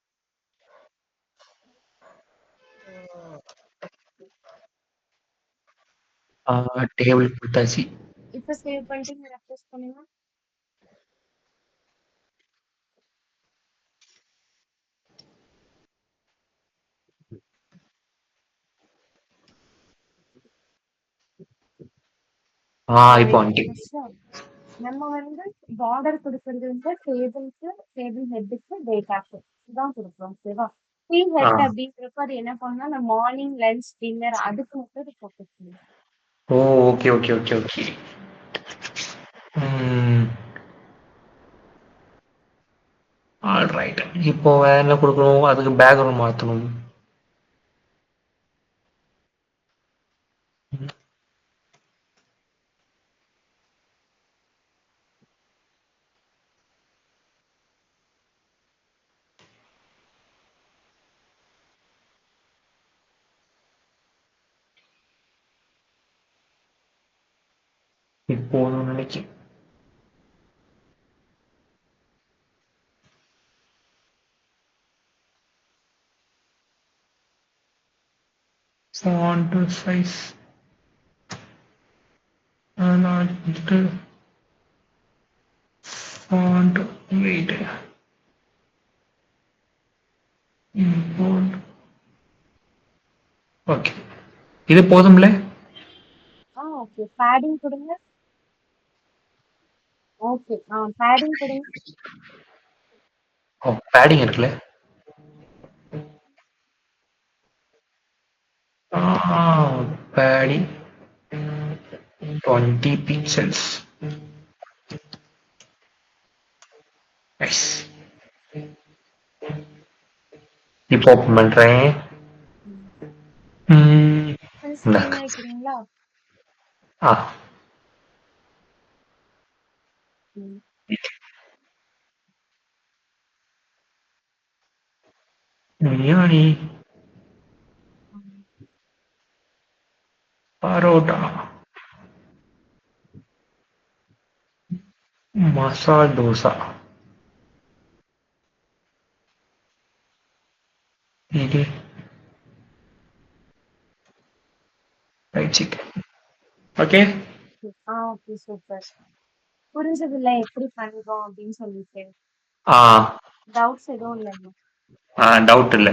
டேபிள் கொடுத்தாச்சு. இப்ப சேவ் பண்ணிட்டு இங்க ரெஃப்ரெஷ் பண்ணுங்க. இப்போ வந்துட்டு. வந்துருச்சா? நம்ம வந்து பார்டர் கொடுக்கறது வந்து டேபிள்க்கு, டேபிள் ஹெட்டுக்கு, டேட்டாக்கு இதான் கொடுக்குறோம். ஓகேவா? டீம் ஆ. ஹெட் அப்படின்றப்ப அது என்ன பண்ணா நம்ம மார்னிங், லஞ்ச், டின்னர் அதுக்கு மட்டும் இது ஃபோக்கஸ் பண்ணுவோம். ஓ! Okay, okay, okay, okay. ம். ஆல்ரைட். இப்போ வேற என்ன குடுக்கணும்? அதுக்கு பேக்ரவுண்ட் மாத்தணும். இப்போ நான் நினைக்கிறேன். ஃபாண்ட் சைஸ் நான் வந்துட்டு ஃபாண்ட் வெயிட் இம்போர்ட். ஓகே. இது போதும்ல? ஓகே. பேடிங் கொடுங்க. ஓகே. பேடிங் கொடுங்க. ஓ, பேடிங் இருக்குல்ல? Padding 20 pixels. எஸ். இப்போ ஓப்பன் பண்றேன். ஸ்க்ரீன் வைக்கிறீங்களா? ஆ. ம். பிரியாணி, ம். பரோட்டா, மசால் தோசா, இது fried chicken. Okay. Okay super. புரிஞ்சதில்ல எப்படி பண்றோம் அப்படின்னு சொல்லிட்டு. ஆ. டவுட்ஸ் எதுவும் இல்லைங்க. டவுட் இல்ல.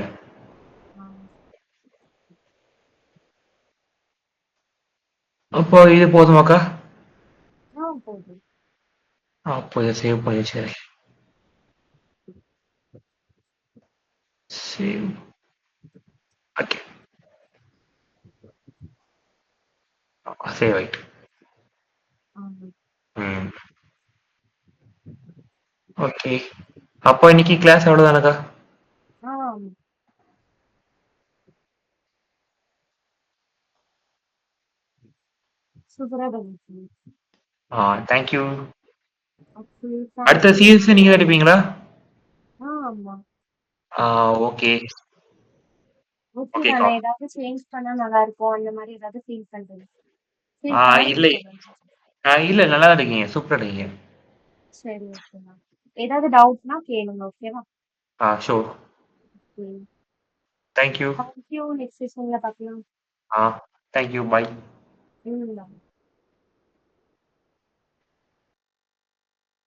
ஆ. அப்போ இது போதுமாக்கா? போதும். அப்போ இதை சேவ் பண்ணி சரி. சேவ். ஓகே. சேவ் ஆயிட்டு. ஆமா. ம். ஓகே. அப்போ இன்னைக்கு கிளாஸ் அவ்வளவுதானக்கா? ஆமா. சூப்பரா பண்ணிருக்கீங்க. தேங்க்யூ. ஓகே. அடுத்த தேங்க்யூ. சீரியஸ் நீங்க தான் எடுப்பீங்களா? ஆமா. ஓகே. ஓகே ஓகேக்கா. தானே, ஏதாவது சேஞ்ச் பண்ணா நல்லா இருக்கும் அந்த மாதிரி ஏதாவது ஃபீல் பண்றீங்க? ஃபீல் பண்ணாலும் இல்லை. சொல்லுங்க. இல்ல நல்லா தான் இருக்கீங்க. சூப்பரா இருக்கீங்க. சரி ஓகேண்ணா. ஏதாவது டவுட்னா கேளுங்க. ஓகேவா? ஷூர். ம். தேங்க்யூ. தேங்க்யூ. நெக்ஸ்ட் செஷன்ல பார்க்கலாம். தேங்க்யூ. பாய். ம்.